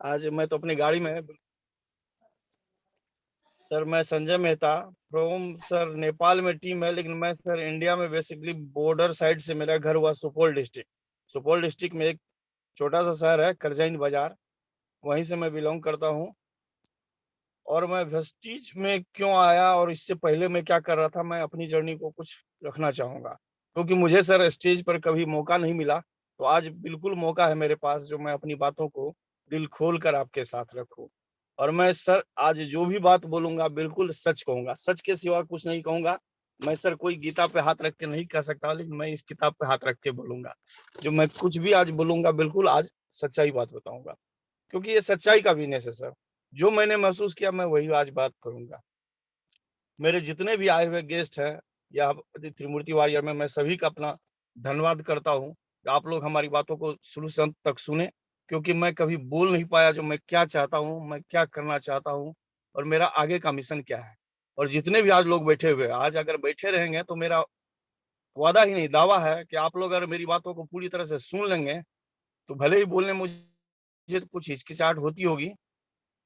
आज मैं तो अपनी गाड़ी में। सर मैं संजय मेहता फ्रॉम सर नेपाल में टीम है, लेकिन मैं सर इंडिया में बेसिकली बॉर्डर साइड से मेरा घर हुआ सुपौल डिस्ट्रिक्ट। सुपौल डिस्ट्रिक्ट में एक छोटा सा शहर है करजैन बाजार, वहीं से मैं बिलोंग करता हूँ। और मैं वेस्टीज में क्यों आया और इससे पहले मैं क्या कर रहा था, मैं अपनी जर्नी को कुछ रखना चाहूंगा, क्योंकि मुझे सर स्टेज पर कभी मौका नहीं मिला। तो आज बिल्कुल मौका है मेरे पास, जो मैं अपनी बातों को दिल खोल कर आपके साथ रखूं। और मैं सर आज जो भी बात बोलूंगा बिल्कुल सच कहूंगा, सच के सिवा कुछ नहीं कहूंगा। मैं सर कोई गीता पे हाथ रख के नहीं कह सकता, लेकिन मैं इस किताब पे हाथ रख के बोलूंगा। जो मैं कुछ भी आज बोलूंगा बिल्कुल आज सच्चाई बात बताऊंगा, क्योंकि ये सच्चाई का बिजनेस है सर। जो मैंने महसूस किया मैं वही आज बात करूंगा। मेरे जितने भी आए हुए गेस्ट हैं या त्रिमूर्ति वॉरियर में, मैं सभी का अपना धन्यवाद करता हूँ कि आप लोग हमारी बातों को शुरू से अंत तक सुने, क्योंकि मैं कभी बोल नहीं पाया जो मैं क्या चाहता हूँ, मैं क्या करना चाहता हूँ और मेरा आगे का मिशन क्या है। और जितने भी आज लोग बैठे हुए आज अगर बैठे रहेंगे तो मेरा वादा ही नहीं दावा है कि आप लोग अगर मेरी बातों को पूरी तरह से सुन लेंगे, तो भले ही बोलने में मुझे कुछ हिचकिचाहट होती होगी,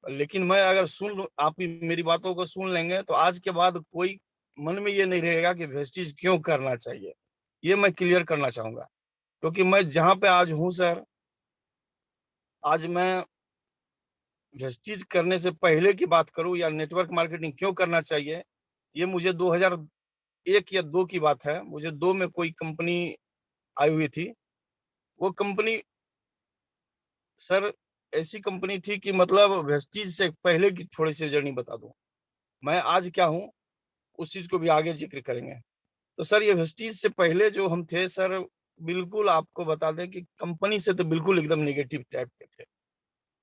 लेकिन मैं अगर सुन आप मेरी बातों को सुन लेंगे तो आज के बाद कोई मन में ये नहीं रहेगा कि वेस्टीज क्यों करना चाहिए। ये मैं क्लियर करना चाहूंगा, क्योंकि मैं जहां पे आज हूं सर, आज मैं वेस्टीज करने से पहले की बात करूं या नेटवर्क मार्केटिंग क्यों करना चाहिए, ये मुझे 2001 या 2 की बात है। मुझे 2 में कोई कंपनी आई हुई थी। वो कंपनी सर ऐसी कंपनी थी कि मतलब वेस्टीज से पहले की थोड़ी सी जर्नी बता दूं मैं आज क्या हूं, उस चीज को भी आगे जिक्र करेंगे। तो सर ये वेस्टीज से पहले जो हम थे सर, बिल्कुल आपको बता दें कि कंपनी से तो बिल्कुल एकदम नेगेटिव टाइप के थे।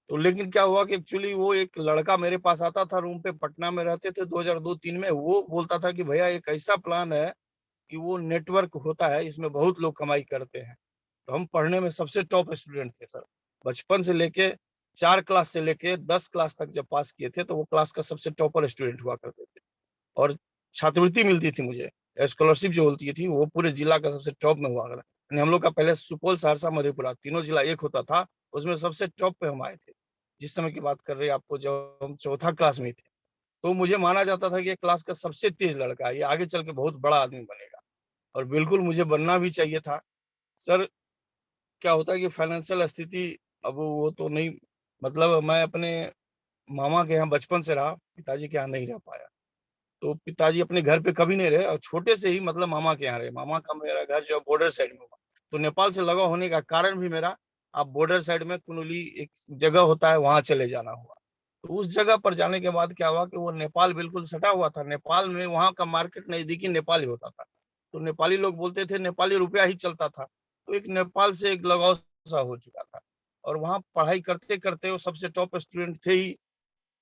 तो लेकिन क्या हुआ कि एक्चुअली वो एक लड़का मेरे पास आता था रूम पे, पटना में रहते थे 2002-3 में। वो बोलता था कि भैया एक ऐसा प्लान है कि वो नेटवर्क होता है, इसमें बहुत लोग कमाई करते हैं। तो हम पढ़ने में सबसे टॉप स्टूडेंट थे सर। बचपन से लेके 4 क्लास से लेके 10 क्लास तक जब पास किए थे तो वो क्लास का सबसे टॉपर स्टूडेंट हुआ करते थे। और छात्रवृत्ति मिलती थी मुझे, स्कॉलरशिप जो होती थी वो पूरे जिला का सबसे टॉप में हुआ करता। हम लोग का पहले सुपौल, सहरसा, मधेपुरा तीनों जिला एक होता था, उसमें सबसे टॉप पे हम आए थे। जिस समय की बात कर रहे हैं आपको, जब हम चौथा क्लास में थे, तो मुझे माना जाता था कि ये क्लास का सबसे तेज लड़का है, ये आगे चल के बहुत बड़ा आदमी बनेगा। और बिल्कुल मुझे बनना भी चाहिए था सर। क्या होता है कि फाइनेंशियल स्थिति, अब वो तो नहीं, मतलब मैं अपने मामा के यहाँ बचपन से रहा, पिताजी के यहाँ नहीं रह पाया। तो पिताजी अपने घर पे कभी नहीं रहे और छोटे से ही मतलब मामा के यहाँ रहे। मामा का मेरा घर जो है बॉर्डर साइड में हुआ, तो नेपाल से लगा होने का कारण भी मेरा, आप बॉर्डर साइड में कुनुली एक जगह होता है वहां चले जाना हुआ। तो उस जगह पर जाने के बाद क्या हुआ कि वो नेपाल बिल्कुल सटा हुआ था। नेपाल में वहां का मार्केट नजदीकी नेपाली होता था, तो नेपाली लोग बोलते थे नेपाली रुपया ही चलता था। तो एक नेपाल से एक लगाव सा हो चुका था। और वहां पढ़ाई करते करते वो सबसे टॉप स्टूडेंट थे ही।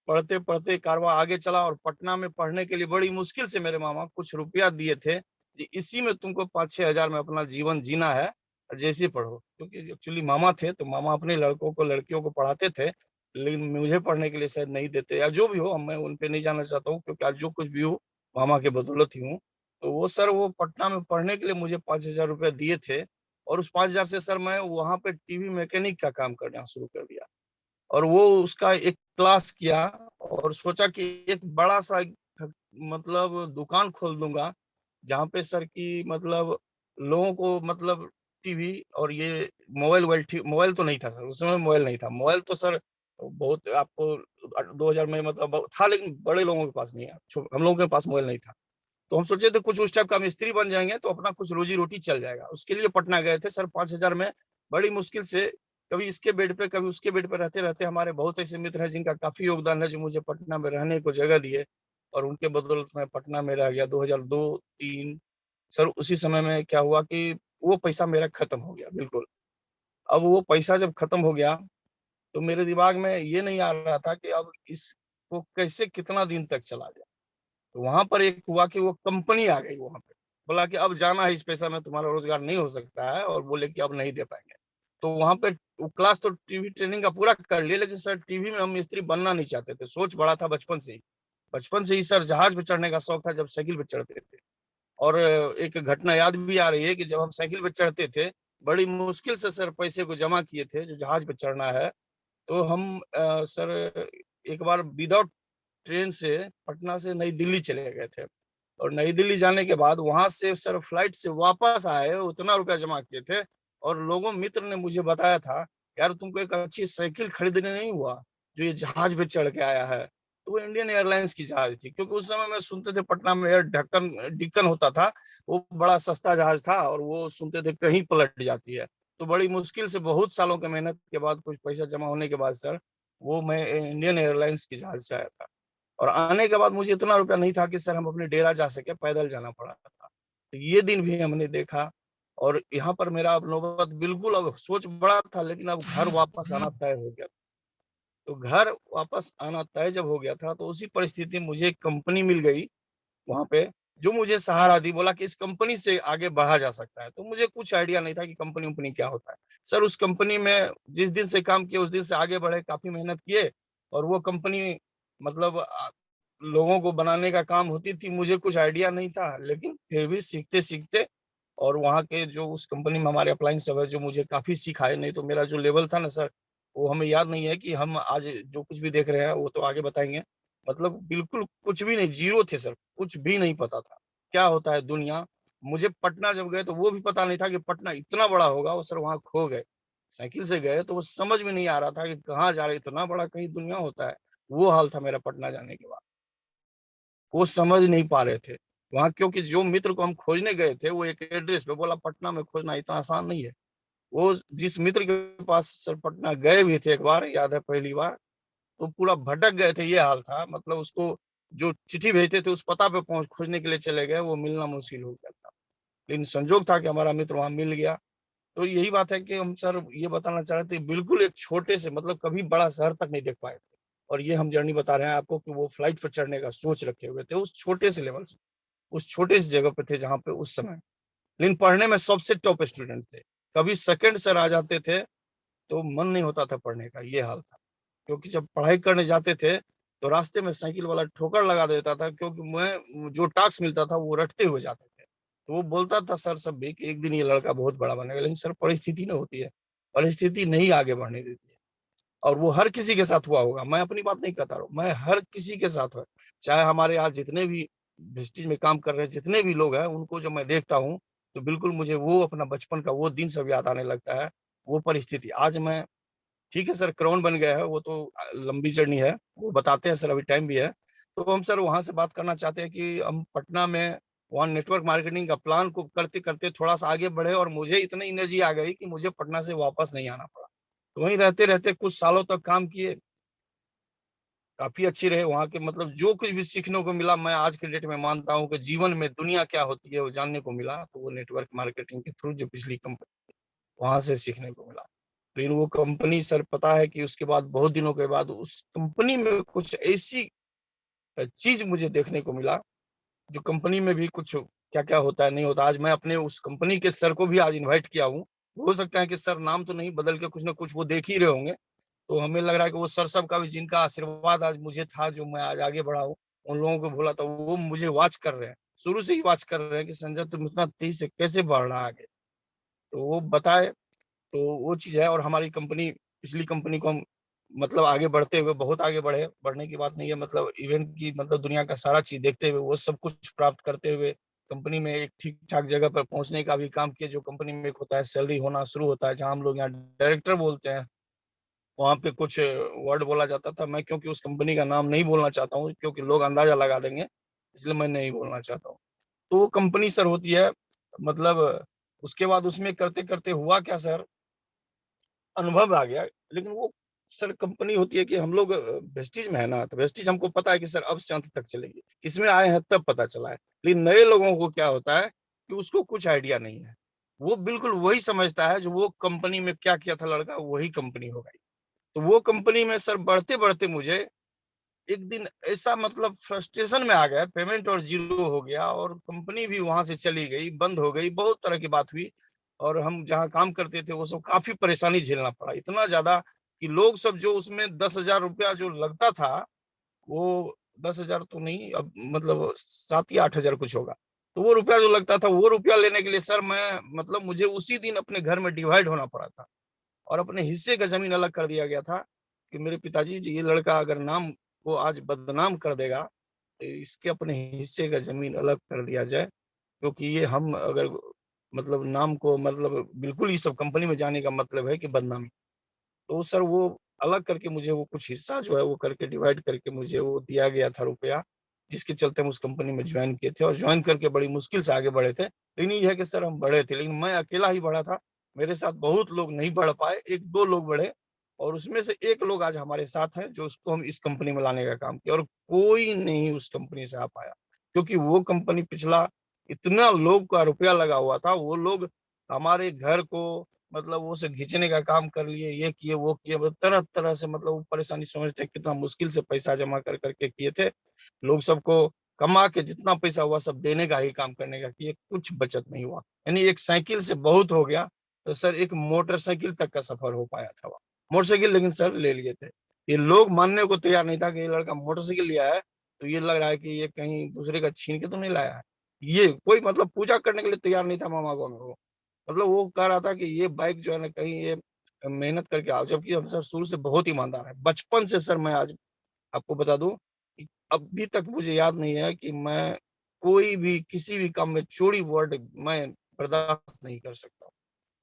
पढ़ते पढ़ते कारवा आगे चला और पटना में पढ़ने के लिए बड़ी मुश्किल से मेरे मामा कुछ रुपया दिए थे कि इसी में तुमको 5-6 हजार में अपना जीवन जीना है, जैसे पढ़ो। क्योंकि एक्चुअली मामा थे तो मामा अपने लड़कों को लड़कियों को पढ़ाते थे, लेकिन मुझे पढ़ने के लिए शायद नहीं देते, या जो भी हो, मैं उन पे नहीं जाना चाहता हूँ, क्योंकि आज जो कुछ भी हो मामा के बदौलत ही हूँ। तो वो सर वो पटना में पढ़ने के लिए मुझे 5 हजार रुपया दिए थे। और उस 5 हजार से सर मैं वहां पे टीवी मैकेनिक का काम करना शुरू कर दिया। और वो उसका एक क्लास किया और सोचा कि एक बड़ा सा मतलब दुकान खोल दूंगा, जहाँ पे सर की मतलब लोगों को मतलब टीवी और ये मोबाइल तो नहीं था सर, उस समय मोबाइल नहीं था। मोबाइल तो सर बहुत आपको 2000 में मतलब था, लेकिन बड़े लोगों के पास नहीं है, हम लोगों के पास मोबाइल नहीं था। तो हम सोचे थे कुछ उस टाइप का मिस्त्री बन जाएंगे तो अपना कुछ रोजी रोटी चल जाएगा। उसके लिए पटना गए थे सर 5 हजार में, बड़ी मुश्किल से कभी इसके बेड पे कभी उसके बेड पे रहते रहते हमारे बहुत ऐसे मित्र हैं जिनका काफी योगदान है, जो मुझे पटना में रहने को जगह दिए। और उनके बदौलत मैं पटना में रह गया 2002-3। सर उसी समय में क्या हुआ कि वो पैसा मेरा खत्म हो गया बिल्कुल। अब वो पैसा जब खत्म हो गया तो मेरे दिमाग में ये नहीं आ रहा था कि अब इसको कैसे कितना दिन तक चला जाए। तो वहां पर एक हुआ कि वो कंपनी आ गई वहां पे, बोला कि अब जाना है, इस पैसा में तुम्हारा रोजगार नहीं हो सकता है, और बोले कि अब नहीं दे पाएंगे। तो वहां पे क्लास तो टीवी ट्रेनिंग का पूरा कर लिया, लेकिन सर टीवी में हम मिस्त्री बनना नहीं चाहते थे। सोच बड़ा था बचपन से ही। बचपन से ही सर जहाज पे चढ़ने का शौक था जब साइकिल पे चढ़ते थे। और एक घटना याद भी आ रही है कि जब हम साइकिल पे चढ़ते थे, बड़ी मुश्किल से सर पैसे को जमा किए थे जो जहाज पे चढ़ना है। तो हम सर एक बार विदाउट ट्रेन से पटना से नई दिल्ली चले गए थे, और नई दिल्ली जाने के बाद वहां से सर फ्लाइट से वापस आए, उतना रुपया जमा किए थे, और लोगों मित्र ने मुझे बताया था, यार तुमको एक अच्छी साइकिल खरीदने नहीं हुआ जो ये जहाज पे चढ़ के आया है। तो वो इंडियन एयरलाइंस की जहाज थी, क्योंकि उस समय में सुनते थे पटना में एयर ढक्कन डिक्कन होता था, वो बड़ा सस्ता जहाज था, और वो सुनते थे कहीं पलट जाती है। तो बड़ी मुश्किल से बहुत सालों के मेहनत के बाद कुछ पैसा जमा होने के बाद सर वो मैं इंडियन एयरलाइंस की जहाज से आया था। और आने के बाद मुझे इतना रुपया नहीं था कि सर हम अपने डेरा जा सके, पैदल जाना पड़ा था। तो ये दिन भी हमने देखा। और यहाँ पर मेरा अब नौबत बिल्कुल, अब सोच बड़ा था लेकिन अब घर वापस आना तय हो गया। तो घर वापस आना तय जब हो गया था तो उसी परिस्थिति में मुझे एक कंपनी मिल गई वहां पे, जो मुझे सहारा दी, बोला कि इस कंपनी से आगे बढ़ा जा सकता है। तो मुझे कुछ आइडिया नहीं था कि कंपनी उम्पनी क्या होता है। सर उस कंपनी में जिस दिन से काम किया उस दिन से आगे बढ़े, काफी मेहनत किए। और वो कंपनी मतलब लोगों को बनाने का काम होती थी। मुझे कुछ आइडिया नहीं था, लेकिन फिर भी सीखते सीखते, और वहाँ के जो उस कंपनी में हमारे अप्लायंस सब है जो मुझे काफी सिखाए। नहीं तो मेरा जो लेवल था ना सर, वो हमें याद नहीं है कि हम आज जो कुछ भी देख रहे हैं वो तो आगे बताएंगे। मतलब बिल्कुल कुछ भी नहीं, जीरो थे सर, कुछ भी नहीं पता था क्या होता है दुनिया। मुझे पटना जब गए तो वो भी पता नहीं था कि पटना इतना बड़ा होगा। वो सर वहां खो गए, साइकिल से गए तो वो समझ में नहीं आ रहा था कि कहाँ जा रहे, इतना बड़ा कहीं दुनिया होता है। वो हाल था मेरा पटना जाने के बाद, वो समझ नहीं पा रहे थे वहां। क्योंकि जो मित्र को हम खोजने गए थे वो एक एड्रेस पे बोला, पटना में खोजना इतना आसान नहीं है। वो जिस मित्र के पास सर पटना गए भी थे एक बार, याद है पहली बार, तो पूरा भटक गए थे, ये हाल था। मतलब उसको जो चिट्ठी भेजते थे उस पता पे पहुंच खोजने के लिए चले गए, वो मिलना मुश्किल हो गया था। लेकिन संजोग था कि हमारा मित्र वहां मिल गया। तो यही बात है कि हम सर ये बताना चाह रहे थे, बिल्कुल एक छोटे से, मतलब कभी बड़ा शहर तक नहीं देख पाए थे। और ये हम जर्नी बता रहे हैं आपको कि वो फ्लाइट पर चढ़ने का सोच रखे हुए थे उस छोटे से लेवल से, उस छोटे से जगह पे थे जहाँ पे उस समय, लेकिन पढ़ने में सबसे टॉप स्टूडेंट थे। कभी सेकंड सर आ जाते थे तो मन नहीं होता था पढ़ने का, ये हाल था। क्योंकि जब पढ़ाई करने जाते थे तो रास्ते में साइकिल वाला ठोकर लगा देता था, क्योंकि मैं जो टास्क मिलता था वो रटते हुए जाते थे। तो वो बोलता था सर सब भी कि एक दिन ये लड़का बहुत बड़ा बनेगा, लेकिन सर परिस्थिति ना होती है, परिस्थिति नहीं आगे बढ़ने देती है। और वो हर किसी के साथ हुआ होगा, मैं अपनी बात नहीं करता रहा हूँ, मैं हर किसी के साथ हुआ। चाहे हमारे यहाँ जितने भी वेस्टिज में काम कर रहे हैं जितने भी लोग हैं, उनको जब मैं देखता हूँ तो बिल्कुल मुझे वो अपना बचपन का वो दिन सब याद आने लगता है। वो परिस्थिति आज मैं, ठीक है सर क्राउन बन गया है, वो तो लंबी जर्नी है, वो बताते हैं सर, अभी टाइम भी है। तो हम सर वहां से बात करना चाहते हैं कि हम पटना में वहाँ नेटवर्क मार्केटिंग का प्लान को करते करते थोड़ा सा आगे बढ़े, और मुझे इतनी एनर्जी आ गई कि मुझे पटना से वापस नहीं आना पड़ा। तो वहीं रहते रहते कुछ सालों तक काम किए, काफी अच्छी रहे वहाँ के। मतलब जो कुछ भी सीखने को मिला, मैं आज के डेट में मानता हूँ कि जीवन में दुनिया क्या होती है वो जानने को मिला, तो वो नेटवर्क मार्केटिंग के थ्रू जो पिछली कंपनी, वहां से सीखने को मिला। लेकिन वो कंपनी सर पता है कि उसके बाद बहुत दिनों के बाद उस कंपनी में कुछ ऐसी चीज मुझे देखने को मिला, जो कंपनी में भी कुछ क्या क्या होता है नहीं होता। आज मैं अपने उस कंपनी के सर को भी आज इनवाइट किया हूँ। हो सकता है कि सर नाम तो नहीं बदल के कुछ ना कुछ वो देख ही रहे होंगे। तो हमें लग रहा है कि वो सर सब का भी जिनका आशीर्वाद आज मुझे था, जो मैं आज आगे बढ़ा हूँ, उन लोगों को बोला था, वो मुझे वॉच कर रहे हैं, शुरू से ही वॉच कर रहे हैं कि संजय तुम इतना तेजी से कैसे बढ़ रहा है आगे। तो वो बताए, तो वो चीज है। और हमारी कंपनी, पिछली कंपनी को हम मतलब आगे बढ़ते हुए बहुत आगे बढ़े, बढ़ने की बात नहीं है, मतलब इवेंट की, मतलब दुनिया का सारा चीज देखते हुए वो सब कुछ प्राप्त करते हुए कंपनी में एक ठीक ठाक जगह पर पहुंचने का भी काम किया। जो कंपनी में एक होता है सैलरी होना शुरू होता है, जहाँ हम लोग यहाँ डायरेक्टर बोलते हैं, वहां पे कुछ वर्ड बोला जाता था। मैं क्योंकि उस कंपनी का नाम नहीं बोलना चाहता हूँ, क्योंकि लोग अंदाजा लगा देंगे, इसलिए मैं नहीं बोलना चाहता हूँ। तो वो कंपनी सर होती है, मतलब उसके बाद उसमें करते करते हुआ क्या सर, अनुभव आ गया। लेकिन वो सर कंपनी होती है कि हम लोग वेस्टिज में है ना, तो वेस्टिज हमको पता है कि सर अब से अंत तक चलेगी, इसमें आए हैं तब पता चला है। लेकिन नए लोगों को क्या होता है कि उसको कुछ आइडिया नहीं है, वो बिल्कुल वही समझता है जो वो कंपनी में क्या किया था लड़का, वही कंपनी हो गई। तो वो कंपनी में सर बढ़ते बढ़ते मुझे एक दिन ऐसा मतलब फ्रस्ट्रेशन में आ गया, पेमेंट और जीरो हो गया, और कंपनी भी वहां से चली गई, बंद हो गई, बहुत तरह की बात हुई। और हम जहाँ काम करते थे वो सब काफी परेशानी झेलना पड़ा, इतना ज्यादा कि लोग सब जो उसमें 10,000 रुपया जो लगता था, वो 10,000 तो नहीं, अब मतलब 7 या 8 हजार कुछ होगा। तो वो रुपया जो लगता था, वो रुपया लेने के लिए सर मैं, मतलब मुझे उसी दिन अपने घर में डिवाइड होना पड़ा था, और अपने हिस्से का जमीन अलग कर दिया गया था। कि मेरे पिताजी जी, ये लड़का अगर नाम को आज बदनाम कर देगा तो इसके अपने हिस्से का जमीन अलग कर दिया जाए, क्योंकि ये हम अगर मतलब नाम को मतलब बिल्कुल ही सब कंपनी में जाने का मतलब है कि बदनामी। तो सर वो अलग करके मुझे वो कुछ हिस्सा जो है वो करके डिवाइड करके मुझे वो दिया गया था रुपया, जिसके चलते हम उस कंपनी में ज्वाइन किए थे और ज्वाइन करके बड़ी मुश्किल से आगे बढ़े थे। लेकिन ये है कि सर हम बढ़े थे, लेकिन मैं अकेला ही बढ़ा था। मेरे साथ बहुत लोग नहीं बढ़ पाए, 1-2 लोग बढ़े और उसमें से एक लोग आज हमारे साथ हैं, जो उसको हम इस कंपनी में लाने का काम किया और कोई नहीं उस कंपनी से आ पाया। क्योंकि वो कंपनी पिछला इतना लोग का रुपया लगा हुआ था, वो लोग हमारे घर को मतलब वो से खींचने का काम कर लिए, ये किए, वो किए, मतलब तरह-तरह से मतलब वो परेशानी समझते हैं कितना मुश्किल से पैसा जमा कर के किए थे। लोग सबको कमा के जितना पैसा हुआ सब देने का ही काम करने का किए, कुछ बचत नहीं हुआ। यानी एक साइकिल से बहुत हो गया, तो सर एक मोटरसाइकिल तक का सफर हो पाया था वहाँ। मोटरसाइकिल लेकिन सर ले लिए थे। ये लोग मानने को तैयार नहीं था कि ये लड़का मोटरसाइकिल लिया है, तो ये लग रहा है कि ये कहीं दूसरे का छीन के तो नहीं लाया है। ये कोई मतलब पूजा करने के लिए तैयार नहीं था मामा को मेरे को। मतलब वो कह रहा था कि ये बाइक जो है ना कहीं ये मेहनत करके आओ, जबकि हम सर शुरू से बहुत ईमानदार है। बचपन से सर मैं आज आपको बता दूं कि अभी तक मुझे याद नहीं है कि मैं कोई भी किसी भी काम में चोरी वर्ड मैं बर्दाश्त नहीं कर सकता।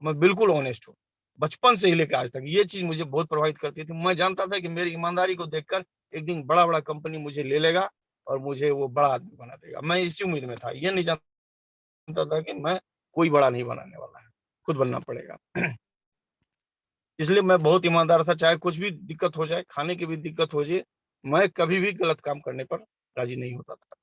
मैं बिल्कुल ऑनेस्ट हूँ। बचपन से ही लेकर आज तक ये चीज मुझे बहुत प्रभावित करती थी। मैं जानता था कि मेरी ईमानदारी को देखकर एक दिन बड़ा-बड़ा कंपनी मुझे ले लेगा और मुझे वो बड़ा आदमी बना देगा। मैं इसी उम्मीद में था। ये नहीं जानता था कि मैं कोई बड़ा नहीं बनाने वाला है, खुद बनना पड़ेगा। इसलिए मैं बहुत ईमानदार था, चाहे कुछ भी दिक्कत हो जाए, खाने की भी दिक्कत हो जाए, मैं कभी भी गलत काम करने पर राजी नहीं होता था।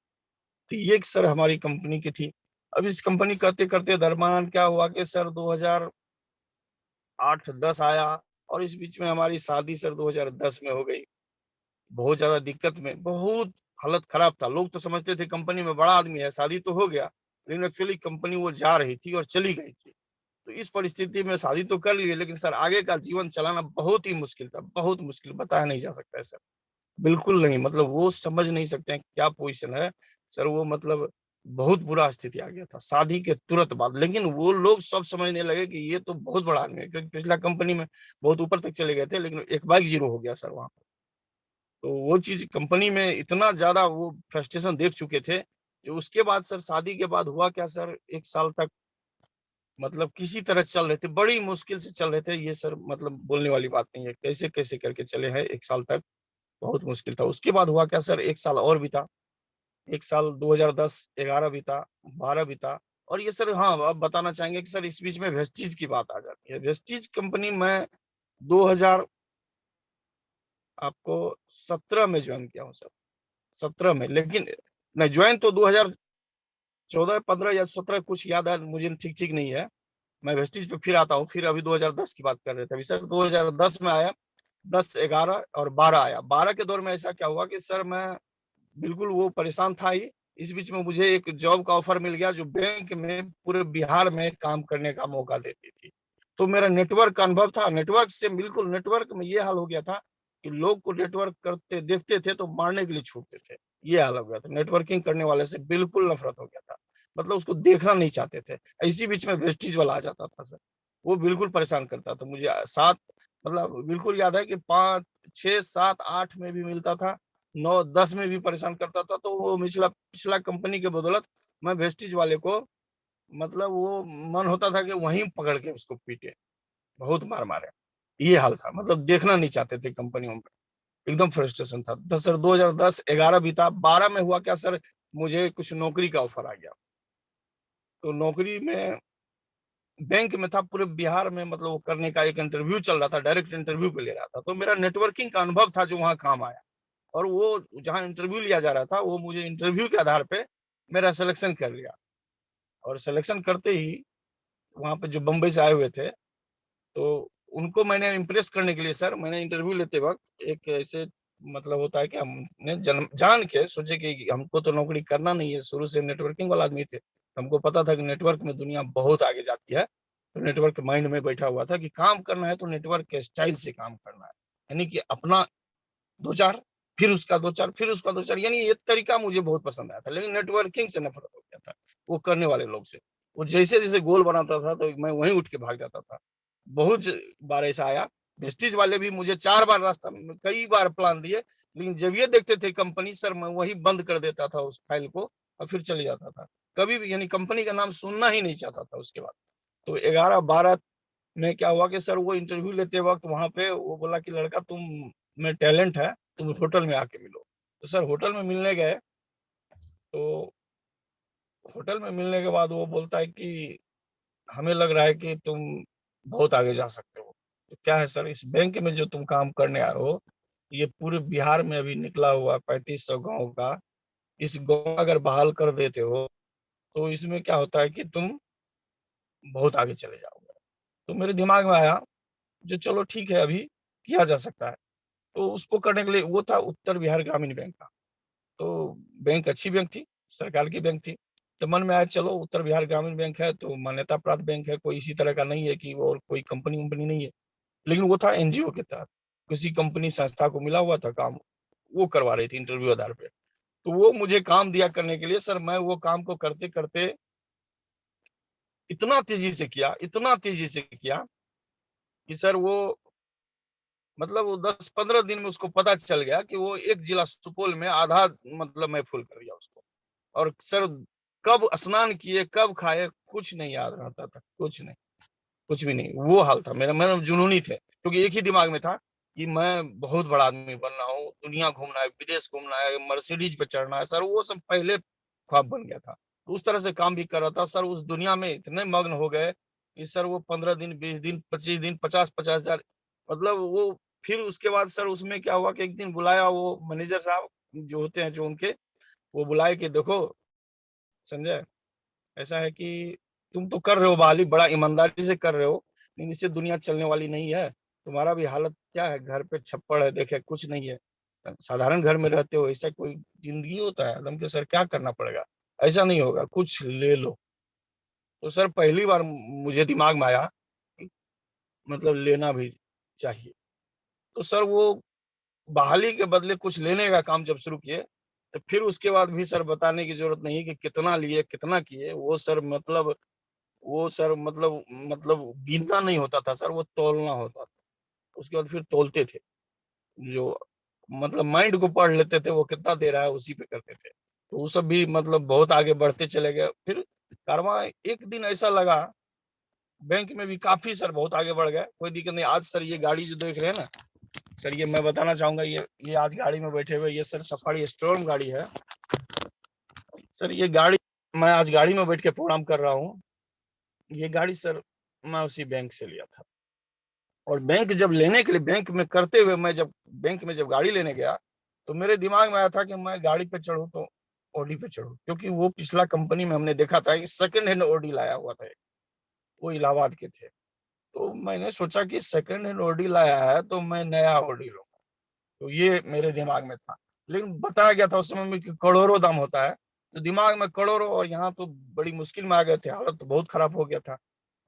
तो ये एक सर हमारी कंपनी की थी। अब इस कंपनी करते-करते दरम्यान क्या हुआ कि सर 2008-10 आया और इस बीच में हमारी शादी सर 2010 में हो गई। बहुत ज़्यादा दिक्कत में, बहुत हालत खराब था। लोग तो समझते थे कंपनी में बड़ा आदमी है, शादी तो हो गया, लेकिन एक्चुअली कंपनी वो जा रही थी और चली गई थी। तो इस परिस्थिति में शादी तो कर ली, लेकिन सर आगे का जीवन चलाना बहुत ही मुश्किल था, बहुत मुश्किल, बताया नहीं जा सकता है सर। बिल्कुल नहीं, मतलब वो समझ नहीं सकते हैं क्या पोज़ीशन है। सर वो मतलब बहुत बुरा स्थिति आ गया था, शादी के तुरंत बाद। लेकिन वो लोग सब समझने लगे कि ये तो बहुत बड़ा आदमी है, क्योंकि पिछला कंपनी में बहुत ऊपर तक चले गए थे, लेकिन एक बाइक ज़ीरो हो गया सर वहाँ पे। तो वो चीज़ कंपनी में इतना ज़्यादा वो फ्रस्ट्रेशन देख चुके थे, कि उसके बाद सर शादी के बाद हुआ क्या सर 1 साल तक मतलब किसी तरह चल रहे थे, बड़ी मुश्किल से चल रहे थे। ये सर मतलब बोलने वाली बात नहीं है, कैसे-कैसे करके चले हैं 1 साल तक, बहुत मुश्किल था। उसके बाद हुआ क्या सर 1 साल और बीता, 1 साल 2010-11 बीता, 12 बीता और ये सर हाँ, अब बताना चाहेंगे कि सर इस बीच में वेस्टीज की बात आ जाती है। वेस्टीज कंपनी में 2000 आपको 17 में जॉइन किया हूँ सर, 17 में, लेकिन नहीं जॉइन तो 2014-15 या 17 कुछ याद है मुझे ठीक-ठीक नहीं है। मैं वेस्टीज पे फिर आता हूँ, फिर अभी 2010 की बात कर रहे थे अभी सर 2010 में आया, 10, 11 और 12 आया। 12 के दौर में ऐसा क्या हुआ कि सर मैं बिल्कुल वो परेशान था ही। इस बीच में मुझे एक जॉब का ऑफर मिल गया जो बैंक में पूरे बिहार में काम करने का मौका देती थी। तो मेरा नेटवर्क का अनुभव था, नेटवर्क से बिल्कुल नेटवर्क में ये हाल हो गया था कि लोग को नेटवर्क करते देखते थे तो मारने के लिए छूटते थे। ये हाल हो गया था। नेटवर्किंग करने वाले से बिल्कुल नफ़रत हो गया था। मतलब उसको देखना नहीं चाहते थे। इसी बीच में वेस्टीज वाला आ जाता था सर। वो बिल्कुल परेशान करता था मुझे 7 मतलब बिल्कुल याद है कि 5, 6, 7, 8 में भी मिलता था। 9-10 में भी परेशान करता था, तो वो पिछला पिछला कंपनी के बदौलत मैं वेस्टीज वाले को मतलब वो मन होता था कि वहीं पकड़ के उसको पीटे, बहुत मार मारे। ये हाल था, मतलब देखना नहीं चाहते थे कंपनियों में, एकदम फ्रस्ट्रेशन था। तो सर 2010-11 बीता, 12 में हुआ क्या सर, मुझे कुछ नौकरी का ऑफर आ गया। तो नौकरी में बैंक में था, पूरे बिहार में मतलब वो करने का एक इंटरव्यू चल रहा था, डायरेक्ट इंटरव्यू पे ले रहा था। तो मेरा नेटवर्किंग का अनुभव था जो वहाँ काम आया। और वो जहाँ इंटरव्यू लिया जा रहा था, वो मुझे इंटरव्यू के आधार पे मेरा सिलेक्शन कर लिया और सिलेक्शन करते ही वहाँ पे जो बम्बई से आए हुए थे, तो उनको मैंने इम्प्रेस करने के लिए सर मैंने इंटरव्यू लेते वक़्त एक ऐसे मतलब होता है कि हमने जान के सोचे कि हमको तो नौकरी करना नहीं है, शुरू से नेटवर्किंग वाला आदमी थे। हमको पता था कि नेटवर्क में दुनिया बहुत आगे जाती है। तो नेटवर्क माइंड में बैठा हुआ था कि काम करना है तो नेटवर्क के स्टाइल से काम करना है। यानी कि अपना 2-4 फिर उसका 2-4 फिर उसका 2-4 यानी ये तरीका मुझे बहुत पसंद आया था। लेकिन नेटवर्किंग से नफ़रत हो गया था, वो करने वाले लोग से। वो जैसे-जैसे गोल बनाता था तो मैं वहीं उठ के भाग जाता था। बहुत बार ऐसा आया, वेस्टिज वाले भी मुझे 4 बार रास्ता में कई बार प्लान दिए, लेकिन जब ये देखते थे कंपनी, सर मैं वही बंद कर देता था उस फाइल को और फिर चले जाता था। कभी भी यानी कंपनी का नाम सुनना ही नहीं चाहता था उसके बाद। तो 11-12 में क्या हुआ कि सर वो इंटरव्यू लेते वक्त वहां पे वो बोला कि लड़का तुम में टैलेंट है, तुम होटल में आके मिलो। तो सर होटल में मिलने गए, तो होटल में मिलने के बाद वो बोलता है कि हमें लग रहा है कि तुम बहुत आगे जा सकते हो। तो क्या है सर, इस बैंक में जो तुम काम करने आए हो, ये पूरे बिहार में अभी निकला हुआ 3500 गांव का, इस गांव अगर बहाल कर देते हो तो इसमें क्या होता है कि तुम बहुत आगे चले जाओगे। तो मेरे दिमाग में आया जो चलो ठीक है, अभी किया जा सकता है। तो उसको करने के लिए वो था उत्तर बिहार ग्रामीण बैंक का। तो बैंक अच्छी बैंक थी, सरकार की बैंक थी। तो मन में आया चलो उत्तर बिहार ग्रामीण बैंक है तो मान्यता प्राप्त बैंक है, कोई इसी तरह का नहीं है कि और कोई कंपनी वंपनी नहीं है। लेकिन वो था एनजीओ के तहत, किसी कंपनी संस्था को मिला हुआ था काम, वो करवा रही थी इंटरव्यू आधार पे। तो वो मुझे काम दिया करने के लिए, सर मैं वो काम को करते करते इतना तेजी से किया, इतना तेजी से किया कि सर वो मतलब वो 10-15 दिन में उसको पता चल गया कि वो एक जिला सुपौल में आधा मतलब मैं फुल कर दिया उसको। और सर कब स्नान किए कब खाए कुछ नहीं याद रहता था, कुछ नहीं, कुछ भी नहीं। वो हाल था मेरा, मैं जुनूनी थे, क्योंकि एक ही दिमाग में था कि मैं बहुत बड़ा आदमी बनना हूँ, दुनिया घूमना है, विदेश घूमना है, मर्सिडीज पे चढ़ना है। सर वो सब पहले ख्वाब बन गया था। तो उस तरह से काम भी कर रहा था। सर उस दुनिया में इतने मग्न हो गए कि सर वो 15 दिन 20 दिन 25 दिन 50-50 हजार मतलब वो। फिर उसके बाद सर उसमें क्या हुआ कि एक दिन बुलाया वो मैनेजर साहब जो होते हैं जो उनके, वो बुलाए कि देखो संजय, ऐसा है कि तुम तो कर रहे हो बहाली, बड़ा ईमानदारी से कर रहे हो, लेकिन इससे दुनिया चलने वाली नहीं है। तुम्हारा भी हालत क्या है, घर पे छप्पड़ है, देखे कुछ नहीं है, साधारण घर में रहते हो, ऐसा कोई जिंदगी होता है? हम के सर क्या करना पड़ेगा, ऐसा नहीं होगा, कुछ ले लो। तो सर पहली बार मुझे दिमाग में आया कि मतलब लेना भी चाहिए। तो सर वो बहाली के बदले कुछ लेने का काम जब शुरू किए, तो फिर उसके बाद भी सर बताने की जरूरत नहीं कि कितना लिए कितना किए। वो सर मतलब गिनना नहीं होता था सर, वो तौलना होता था। उसके बाद फिर तौलते थे, जो मतलब माइंड को पढ़ लेते थे वो कितना दे रहा है उसी पे करते थे। तो वो सब भी मतलब बहुत आगे बढ़ते चले गए। फिर कारवां एक दिन ऐसा लगा, बैंक में भी काफी सर बहुत आगे बढ़ गए, कोई दिक्कत नहीं। आज सर ये गाड़ी जो देख रहे हैं ना सर, ये मैं बताना चाहूंगा, ये आज गाड़ी में बैठे हुए ये सर सफारी स्टॉर्म गाड़ी है। सर ये गाड़ी मैं आज गाड़ी में बैठ के प्रोग्राम कर रहा हूँ। ये गाड़ी सर मैं उसी बैंक से लिया था। और बैंक जब लेने के लिए बैंक में करते हुए मैं जब बैंक में जब गाड़ी लेने गया, तो मेरे दिमाग में आया था कि मैं गाड़ी पे चढ़ूं तो ऑडी पे चढ़ूं, क्योंकि वो पिछला कंपनी में हमने देखा था कि सेकंड हैंड ऑडी लाया हुआ था, वो इलाहाबाद के थे। तो मैंने सोचा कि सेकंड हैंड ऑडी लाया है तो मैं नया ऑडी लूंगा। तो ये मेरे दिमाग में था, लेकिन बताया गया था उस समय में कि करोड़ों दाम होता है। तो दिमाग में करोड़ों, और यहाँ तो बड़ी मुश्किल में आ गए थे, हालत तो बहुत खराब हो गया था।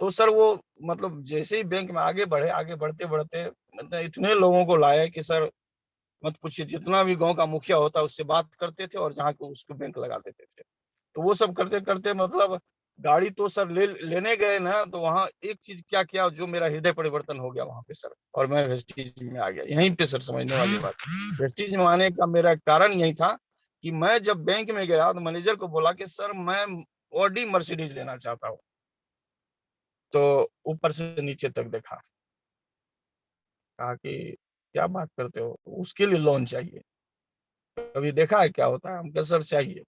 तो सर वो मतलब जैसे ही बैंक में आगे बढ़े, आगे बढ़ते बढ़ते मतलब इतने लोगों को लाए कि सर मत पूछिए, जितना भी गांव का मुखिया होता उससे बात करते थे और जहाँ को उसको बैंक लगा देते थे। तो वो सब करते करते मतलब गाड़ी तो सर लेने गए ना, तो वहाँ एक चीज क्या किया जो मेरा हृदय परिवर्तन हो गया वहां पे सर, और मैं वेस्टीज में आ गया। यहीं पे सर समझने वाली बात, वेस्टीज में आने का मेरा कारण यही था कि मैं जब बैंक में गया तो मैनेजर को बोला कि सर मैं ऑडी मर्सिडीज लेना चाहता हूँ। तो ऊपर से नीचे तक देखा, कहा कि क्या बात करते हो, उसके लिए लोन चाहिए, कभी देखा है क्या होता है? हम कहा सर चाहिए।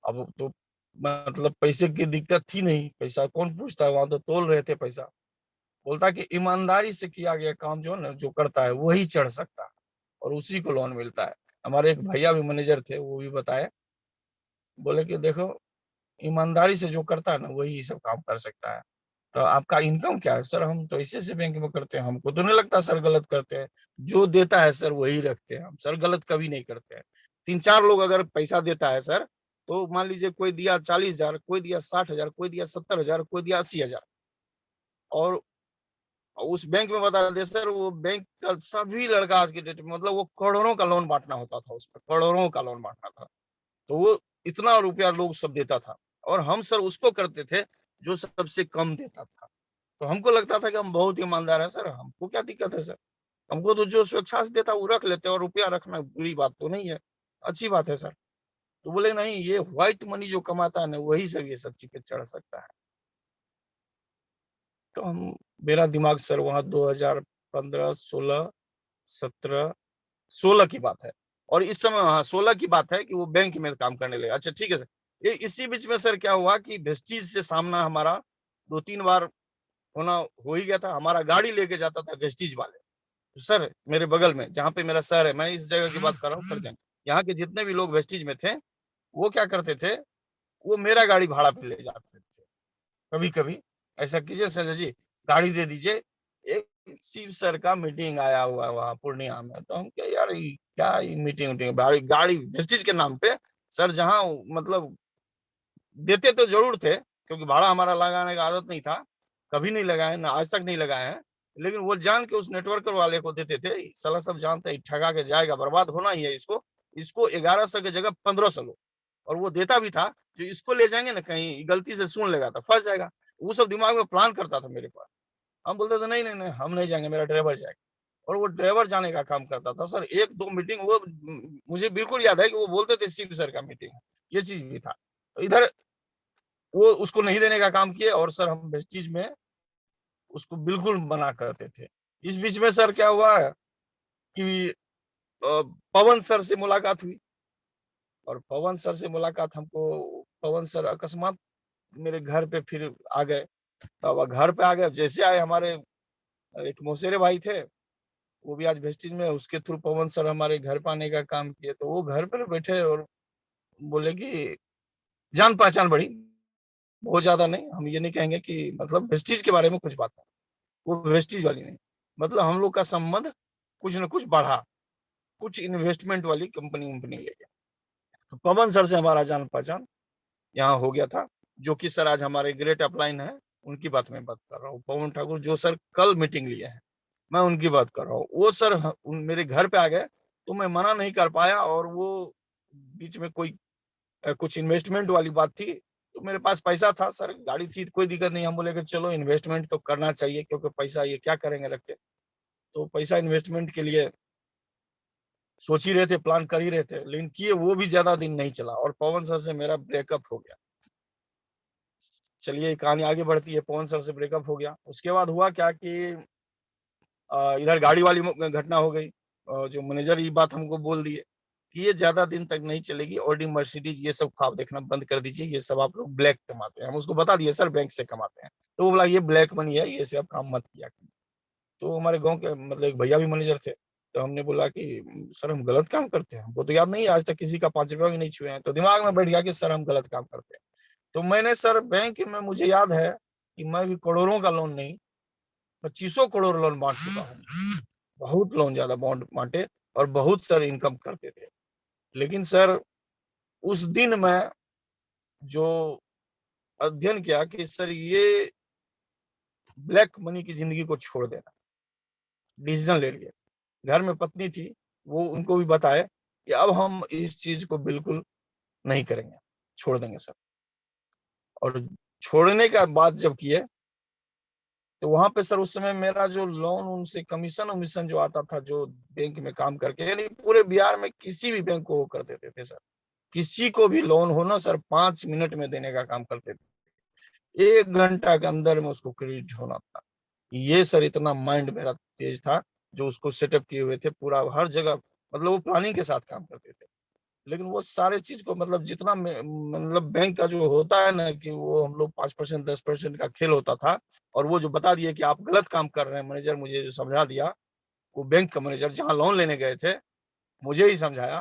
अब तो मतलब पैसे की दिक्कत थी नहीं, पैसा कौन पूछता है, वहां तो तोल रहे थे पैसा। बोलता कि ईमानदारी से किया गया काम जो है ना, जो करता है वही चढ़ सकता है और उसी को लोन मिलता है। हमारे एक भैया भी मैनेजर थे, वो भी बताए, बोले कि देखो ईमानदारी से जो करता है ना वही सब काम कर सकता है। तो आपका इनकम क्या है? सर हम तो ऐसे से बैंक में करते हैं, हमको तो नहीं लगता सर गलत करते हैं, जो देता है सर वही रखते हैं हम, सर गलत कभी नहीं करते हैं। 3-4 लोग अगर पैसा देता है सर, तो मान लीजिए कोई दिया 40,000, कोई दिया 60,000, कोई दिया 70,000, कोई दिया 80,000, और उस बैंक में बता दे सर, वो बैंक का सभी लड़का आज के डेट में मतलब वो करोड़ों का लोन बांटना होता था, उसमें करोड़ों का लोन बांटना था। तो वो इतना रुपया लोग सब देता था, और हम सर उसको करते थे जो सबसे कम देता था। तो हमको लगता था कि हम बहुत ईमानदार है सर, हमको क्या दिक्कत है सर, हमको तो जो स्वेच्छा से देता वो रख लेते, और रुपया रखना बुरी बात तो नहीं है, अच्छी बात है सर। तो बोले नहीं, ये व्हाइट मनी जो कमाता है ना वही सब ये सब चीज पे चढ़ सकता है। तो हम, मेरा दिमाग सर वहां 2015, 16, 17, 16 की बात है, और इस समय, हाँ 16 की बात है कि वो बैंक में काम करने लगे। अच्छा ठीक है सर, ये इसी बीच में सर क्या हुआ कि वेस्टीज से सामना हमारा 2-3 बार होना हो ही गया था। हमारा गाड़ी लेके जाता था वेस्टीज वाले, तो सर मेरे बगल में जहाँ पे मेरा शहर है, मैं इस जगह की बात कर रहा हूँ करजन, यहाँ के जितने भी लोग वेस्टीज में थे वो क्या करते थे, वो मेरा गाड़ी भाड़ा पे ले जाते थे। कभी कभी ऐसा कीजिए सर जी, गाड़ी दे दीजिए, एक शिव सर का मीटिंग आया हुआ है वहाँ पूर्णिया में, तो हम क्या यार क्या मीटिंग मीटिंग, गाड़ी वेस्टीज के नाम पे सर, जहाँ मतलब देते तो जरूर थे, क्योंकि भाड़ा हमारा लगाने का आदत नहीं था, कभी नहीं लगाए ना, आज तक नहीं लगाए हैं, लेकिन वो जान के उस नेटवर्कर वाले को देते थे। साला सब जानते हैं ठगा के जाएगा, बर्बाद होना ही है इसको, इसको 1100 की जगह 1500 लो, और वो देता भी था। जो इसको ले जाएंगे ना कहीं, गलती से सुन लेगा तो फंस जाएगा, वो सब दिमाग में प्लान करता था मेरे पास। हम बोलते थे नहीं नहीं नहीं, हम नहीं जाएंगे, मेरा ड्राइवर जाएगा, और वो ड्राइवर जाने का काम करता था सर। 1-2 मीटिंग वो, मुझे बिल्कुल याद है कि वो बोलते थे शिव सर का मीटिंग, ये चीज भी था। तो इधर वो उसको नहीं देने का काम किए, और सर हम वेस्टीज में उसको बिल्कुल मना करते थे। इस बीच में सर क्या हुआ कि पवन सर से मुलाकात हुई, और पवन सर से मुलाकात हमको, पवन सर अकस्मात मेरे घर पे फिर आ गए। तब घर पे आ गए, जैसे आए हमारे एक मौसेरे भाई थे, वो भी आज वेस्टीज में, उसके थ्रू पवन सर हमारे घर पे आने का काम किए। तो वो घर पे बैठे और बोले कि जान पहचान बढ़ी, बहुत ज्यादा नहीं, हम ये नहीं कहेंगे कि मतलब वेस्टीज के बारे में कुछ बात, वो वेस्टीज वाली नहीं, मतलब हम लोग का संबंध कुछ न कुछ बढ़ा, कुछ इन्वेस्टमेंट वाली कंपनी वंपनी लेके। तो पवन सर से हमारा जान पहचान यहाँ हो गया था, जो कि सर आज हमारे ग्रेट अपलाइन है, उनकी बात मैं बात कर रहा हूँ। पवन ठाकुर जो सर कल मीटिंग लिए हैं, मैं उनकी बात कर रहा हूँ। वो सर मेरे घर पे आ गए, तो मैं मना नहीं कर पाया, और वो बीच में कोई कुछ इन्वेस्टमेंट वाली बात थी, तो मेरे पास पैसा था सर, गाड़ी थी, कोई दिक्कत नहीं, हम बोले कि चलो इन्वेस्टमेंट तो करना चाहिए, क्योंकि पैसा ये क्या करेंगे रख के। तो पैसा इन्वेस्टमेंट के लिए सोच ही रहे थे, प्लान कर ही रहे थे, लेकिन किए वो भी ज्यादा दिन नहीं चला, और पवन सर से मेरा ब्रेकअप हो गया। चलिए कहानी आगे बढ़ती है, पवन सर से ब्रेकअप हो गया, उसके बाद हुआ क्या कि इधर गाड़ी वाली घटना हो गई, जो मैनेजर ये बात हमको बोल दिए कि ये ज्यादा दिन तक नहीं चलेगी, ऑडी मर्सिडीज ये सब ख्वाब देखना बंद कर दीजिए, ये सब आप लोग ब्लैक कमाते हैं। हम उसको बता दिए सर बैंक से कमाते हैं, तो वो बोला ये ब्लैक मनी है, ये सब काम मत किया। तो हमारे गांव के मतलब एक भैया भी मैनेजर थे, तो हमने बोला कि सर हम गलत काम करते हैं, हमको तो याद नहीं, आज तक किसी का 5 रुपया भी नहीं छुए हैं। तो दिमाग में बैठ गया कि सर हम गलत काम करते हैं। तो मैंने सर बैंक में, मुझे याद है कि मैं भी करोड़ों का लोन नहीं, 2500 करोड़ लोन बांट चुका हूँ, बहुत लोन ज्यादा बॉन्ड बांटे, और बहुत सर इनकम करते थे। लेकिन सर उस दिन मैं जो अध्ययन किया कि सर ये ब्लैक मनी की जिंदगी को छोड़ देना, डिसीजन ले लिया। घर में पत्नी थी, वो उनको भी बताए कि अब हम इस चीज को बिल्कुल नहीं करेंगे, छोड़ देंगे सर। और छोड़ने का बात जब किए, तो वहां पे सर उस समय मेरा जो लोन, उनसे कमीशन उमीशन जो आता था, जो बैंक में काम करके, यानी पूरे बिहार में किसी भी बैंक को वो कर देते थे सर, किसी को भी लोन हो ना सर, 5 मिनट में देने का काम करते थे, 1 घंटा के अंदर में उसको क्रेडिट होना था। ये सर इतना माइंड मेरा तेज था, जो उसको सेटअप किए हुए थे पूरा हर जगह, मतलब वो प्लानिंग के साथ काम करते थे। लेकिन वो सारे चीज को मतलब जितना मतलब बैंक का जो होता है ना कि वो हम लोग 5% 10% का खेल होता था, और वो जो बता दिए कि आप गलत काम कर रहे हैं, मैनेजर मुझे जो समझा दिया, वो बैंक का मैनेजर जहाँ लोन लेने गए थे मुझे ही समझाया।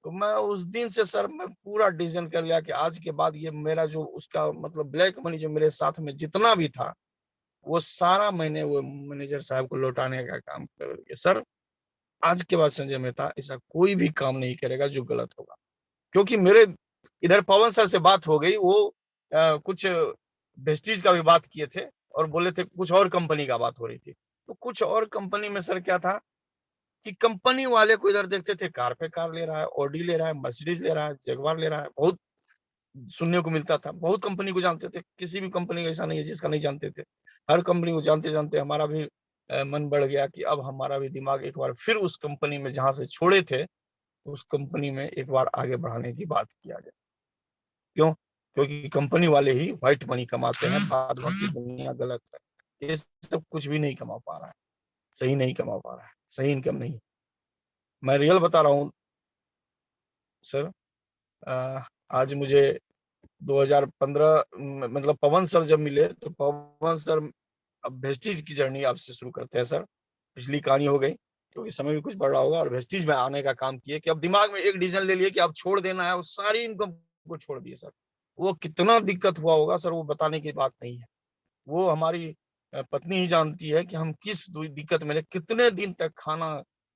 तो मैं उस दिन से सर मैं पूरा डिसीजन कर लिया कि आज के बाद ये मेरा जो उसका मतलब ब्लैक मनी जो मेरे साथ में जितना भी था, वो सारा मैंने वो मैनेजर साहब को लौटाने का काम कर दिया सर। आज के बाद संजय मेहता ऐसा कोई भी काम नहीं करेगा जो गलत होगा, क्योंकि मेरे इधर पवन सर से बात हो गई, वो कुछ वेस्टीज का भी बात किए थे, और बोले थे कुछ और कंपनी का बात हो रही थी। तो कुछ और कंपनी में सर क्या था कि कंपनी वाले को इधर देखते थे कार पे कार ले रहा है, ऑडी ले रहा है, मर्सिडीज ले रहा है, जगवार ले रहा है, बहुत सुनने को मिलता था। बहुत कंपनी को जानते थे, किसी भी कंपनी ऐसा नहीं है जिसका नहीं जानते थे। हर कंपनी को जानते जानते हमारा भी मन बढ़ गया कि अब हमारा भी दिमाग एक बार फिर उस कंपनी में जहां से छोड़े थे, उस कंपनी में एक बार आगे बढ़ाने की बात किया जाए। क्यों? क्योंकि कंपनी वाले ही व्हाइट मनी कमाते हैं, बाद बाकी दुनिया गलत है। ये सब कुछ भी नहीं कमा पा रहा है, सही नहीं कमा पा रहा है, सही इनकम नहीं। मैं रियल बता रहा हूँ सर। आज मुझे 2015 मतलब पवन सर जब मिले तो पवन सर, अब वेस्टीज की जर्नी आपसे शुरू करते हैं सर। पिछली कहानी हो गई, क्योंकि समय भी कुछ बढ़ रहा होगा, और वेस्टीज में आने का काम किए कि अब दिमाग में एक डिसीजन ले लिए कि अब छोड़ देना है, वो सारी इनकम को छोड़ दिए सर। वो कितना दिक्कत हुआ होगा सर, वो बताने की बात नहीं है। वो हमारी पत्नी ही जानती है कि हम किस दिक्कत में, कितने दिन तक खाना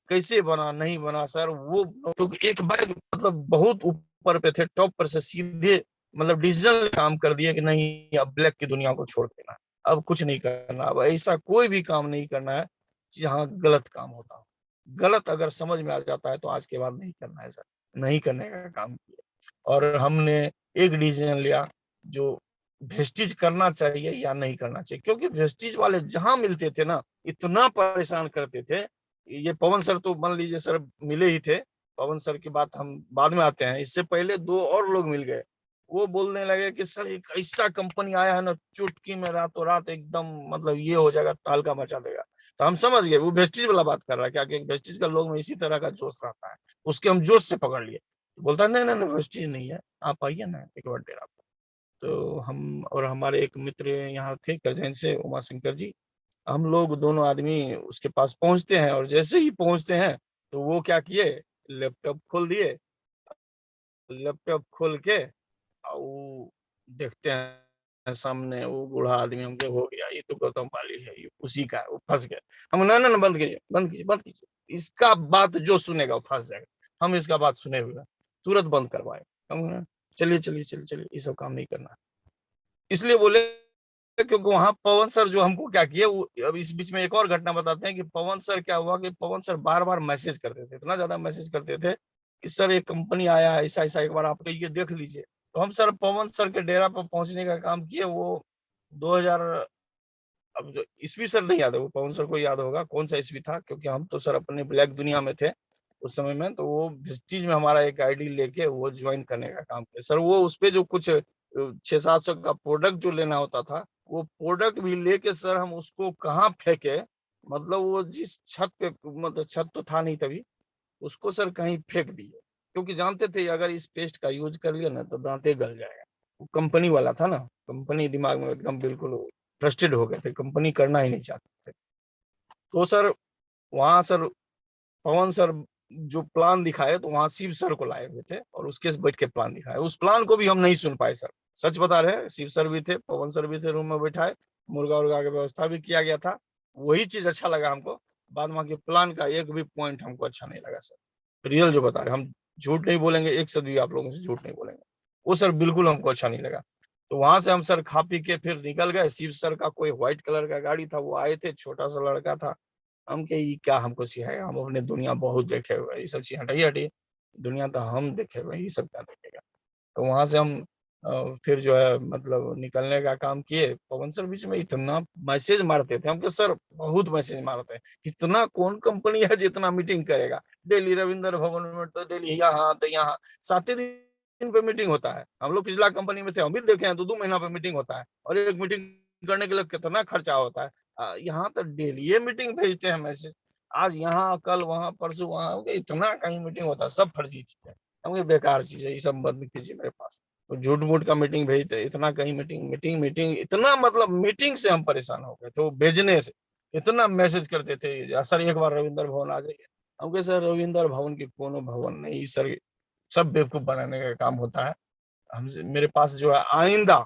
कैसे बना नहीं बना सर। वो क्योंकि एक बैग मतलब बहुत ऊपर पे थे, टॉप पर से सीधे मतलब डिसीजन काम कर दिया कि नहीं अब ब्लैक की दुनिया को छोड़ देना है, अब कुछ नहीं करना, अब ऐसा कोई भी काम नहीं करना है जहाँ गलत काम होता हो। गलत अगर समझ में आ जाता है तो आज के बाद नहीं करना है सर, नहीं करने का काम किया। और हमने एक डिसीजन लिया, जो वेस्टीज करना चाहिए या नहीं करना चाहिए। क्योंकि वेस्टीज वाले जहां मिलते थे ना, इतना परेशान करते थे। ये पवन सर तो मान लीजिए सर मिले ही थे, पवन सर की बात हम बाद में आते हैं। इससे पहले दो और लोग मिल गए, वो बोलने लगे कि सर एक ऐसा कंपनी आया है ना, चुटकी में रातों रात एकदम मतलब ये हो जाएगा, तालका मचा देगा। तो हम समझ गए वो वेस्टीज वाला बात कर रहा है, क्या कि वेस्टीज का लोग में इसी तरह का जोश रहता है। उसके हम जोश से पकड़ लिए। बोलता नहीं नहीं वेस्टीज नहीं है, आप आइए ना एक बार डेरा। तो हम और हमारे एक मित्र यहाँ थे करजैन से, उमा शंकर जी, हम लोग दोनों आदमी उसके पास पहुंचते हैं। और जैसे ही पहुंचते हैं तो वो क्या किए, लैपटॉप खोल दिए। लैपटॉप खोल के वो देखते हैं सामने वो बूढ़ा आदमी, हमको हो गया ये तो गौतम पाली है, ये उसी का है, वो फंस गया। हम ना ना बंद कीजिए बंद कीजिए बंद कीजिए, इसका बात जो सुनेगा वो फंस जाएगा। हम इसका बात सुने हुए तुरंत बंद करवाए। हम चलिए चलिए चलिए चलिए, ये सब काम नहीं करना। इसलिए बोले क्योंकि वहां पवन सर जो हमको क्या किए, अब इस बीच में एक और घटना बताते हैं कि पवन सर क्या हुआ कि पवन सर बार बार मैसेज करते थे, इतना ज्यादा मैसेज करते थे कि सर एक कंपनी आया है ऐसा ऐसा, एक बार आप ये देख लीजिए। तो हम सर पवन सर के डेरा पर पहुंचने का काम किए। वो 2000, अब जो ईस्वी सर नहीं याद है, वो पवन सर को याद होगा कौन सा ईस्वी था, क्योंकि हम तो सर अपने ब्लैक दुनिया में थे उस समय में। तो वो विस्टीज में हमारा एक आईडी लेके वो ज्वाइन करने का काम किया सर। वो उसपे जो कुछ 600-700 का प्रोडक्ट जो लेना होता था, वो प्रोडक्ट भी लेके सर हम उसको कहाँ फेंके, मतलब वो जिस छत पे, मतलब छत तो था नहीं तभी, उसको सर कहीं फेंक दिए। क्योंकि जानते थे अगर इस पेस्ट का यूज कर लिया ना तो दांते गल जाएगा। वो कंपनी वाला था ना, कंपनी दिमाग में एकदम बिल्कुल फ्रस्ट्रेट हो गए थे, कंपनी करना ही नहीं चाहते थे। तो सर वहां सर पवन सर जो प्लान दिखाए, तो वहां शिव सर को लाए हुए थे और उसके बैठ के प्लान दिखाए। उस प्लान को भी हम नहीं सुन पाए सर, सच बता रहे हैं। शिव सर भी थे, पवन सर भी थे, रूम में बैठाए, मुर्गा उर्गा की व्यवस्था भी किया गया था। वही चीज अच्छा लगा हमको। बाद में प्लान का एक भी पॉइंट हमको अच्छा नहीं लगा सर, रियल जो बता रहे हम, झूठ नहीं बोलेंगे, एक शब्द भी आप लोगों से झूठ नहीं बोलेंगे। वो सर बिल्कुल हमको अच्छा नहीं लगा। तो वहां से हम सर खा पी के फिर निकल गए। शिव सर का कोई व्हाइट कलर का गाड़ी था, वो आए थे, छोटा सा लड़का था। हम के ये क्या हमको सिखाएगा, हम अपने दुनिया बहुत देखे हुए, ये सब चीज हटाइए हटिए, दुनिया तो हम देखे हुए, ये सब क्या देखेगा। तो वहां से हम फिर जो है मतलब निकलने का काम किए। पवन सर बीच में इतना मैसेज मारते थे हमके सर, बहुत मैसेज मारते हैं। इतना कौन कंपनी है जितना मीटिंग करेगा, डेली रविंद्र भवन में तो डेली यहाँ तो यहाँ 7 दिन पे मीटिंग होता है। हम लोग पिछला कंपनी में थे, हम भी देखे हैं 2-2 महीना पे मीटिंग होता है, और एक मीटिंग करने के लिए कितना खर्चा होता है। यहाँ तो डेली ये मीटिंग भेजते हैं मैसेज, आज यहाँ कल वहां परसों वहां, इतना कहीं मीटिंग होता है, सब फर्जी चीज है। हमको बेकार चीज है, ये सब मत कीजिए मेरे पास। तो झूठ मूठ का मीटिंग भेजते, इतना कहीं मीटिंग मीटिंग मीटिंग, इतना मतलब मीटिंग से हम परेशान हो गए। तो भेजने से इतना मैसेज करते थे, सर एक बार रविंद्र भवन आ जाइए। हम सर रविंद्र भवन की कोनो भवन नहीं सर, सब बेवकूफ बनाने का काम होता है। हमसे मेरे पास जो है आइंदा,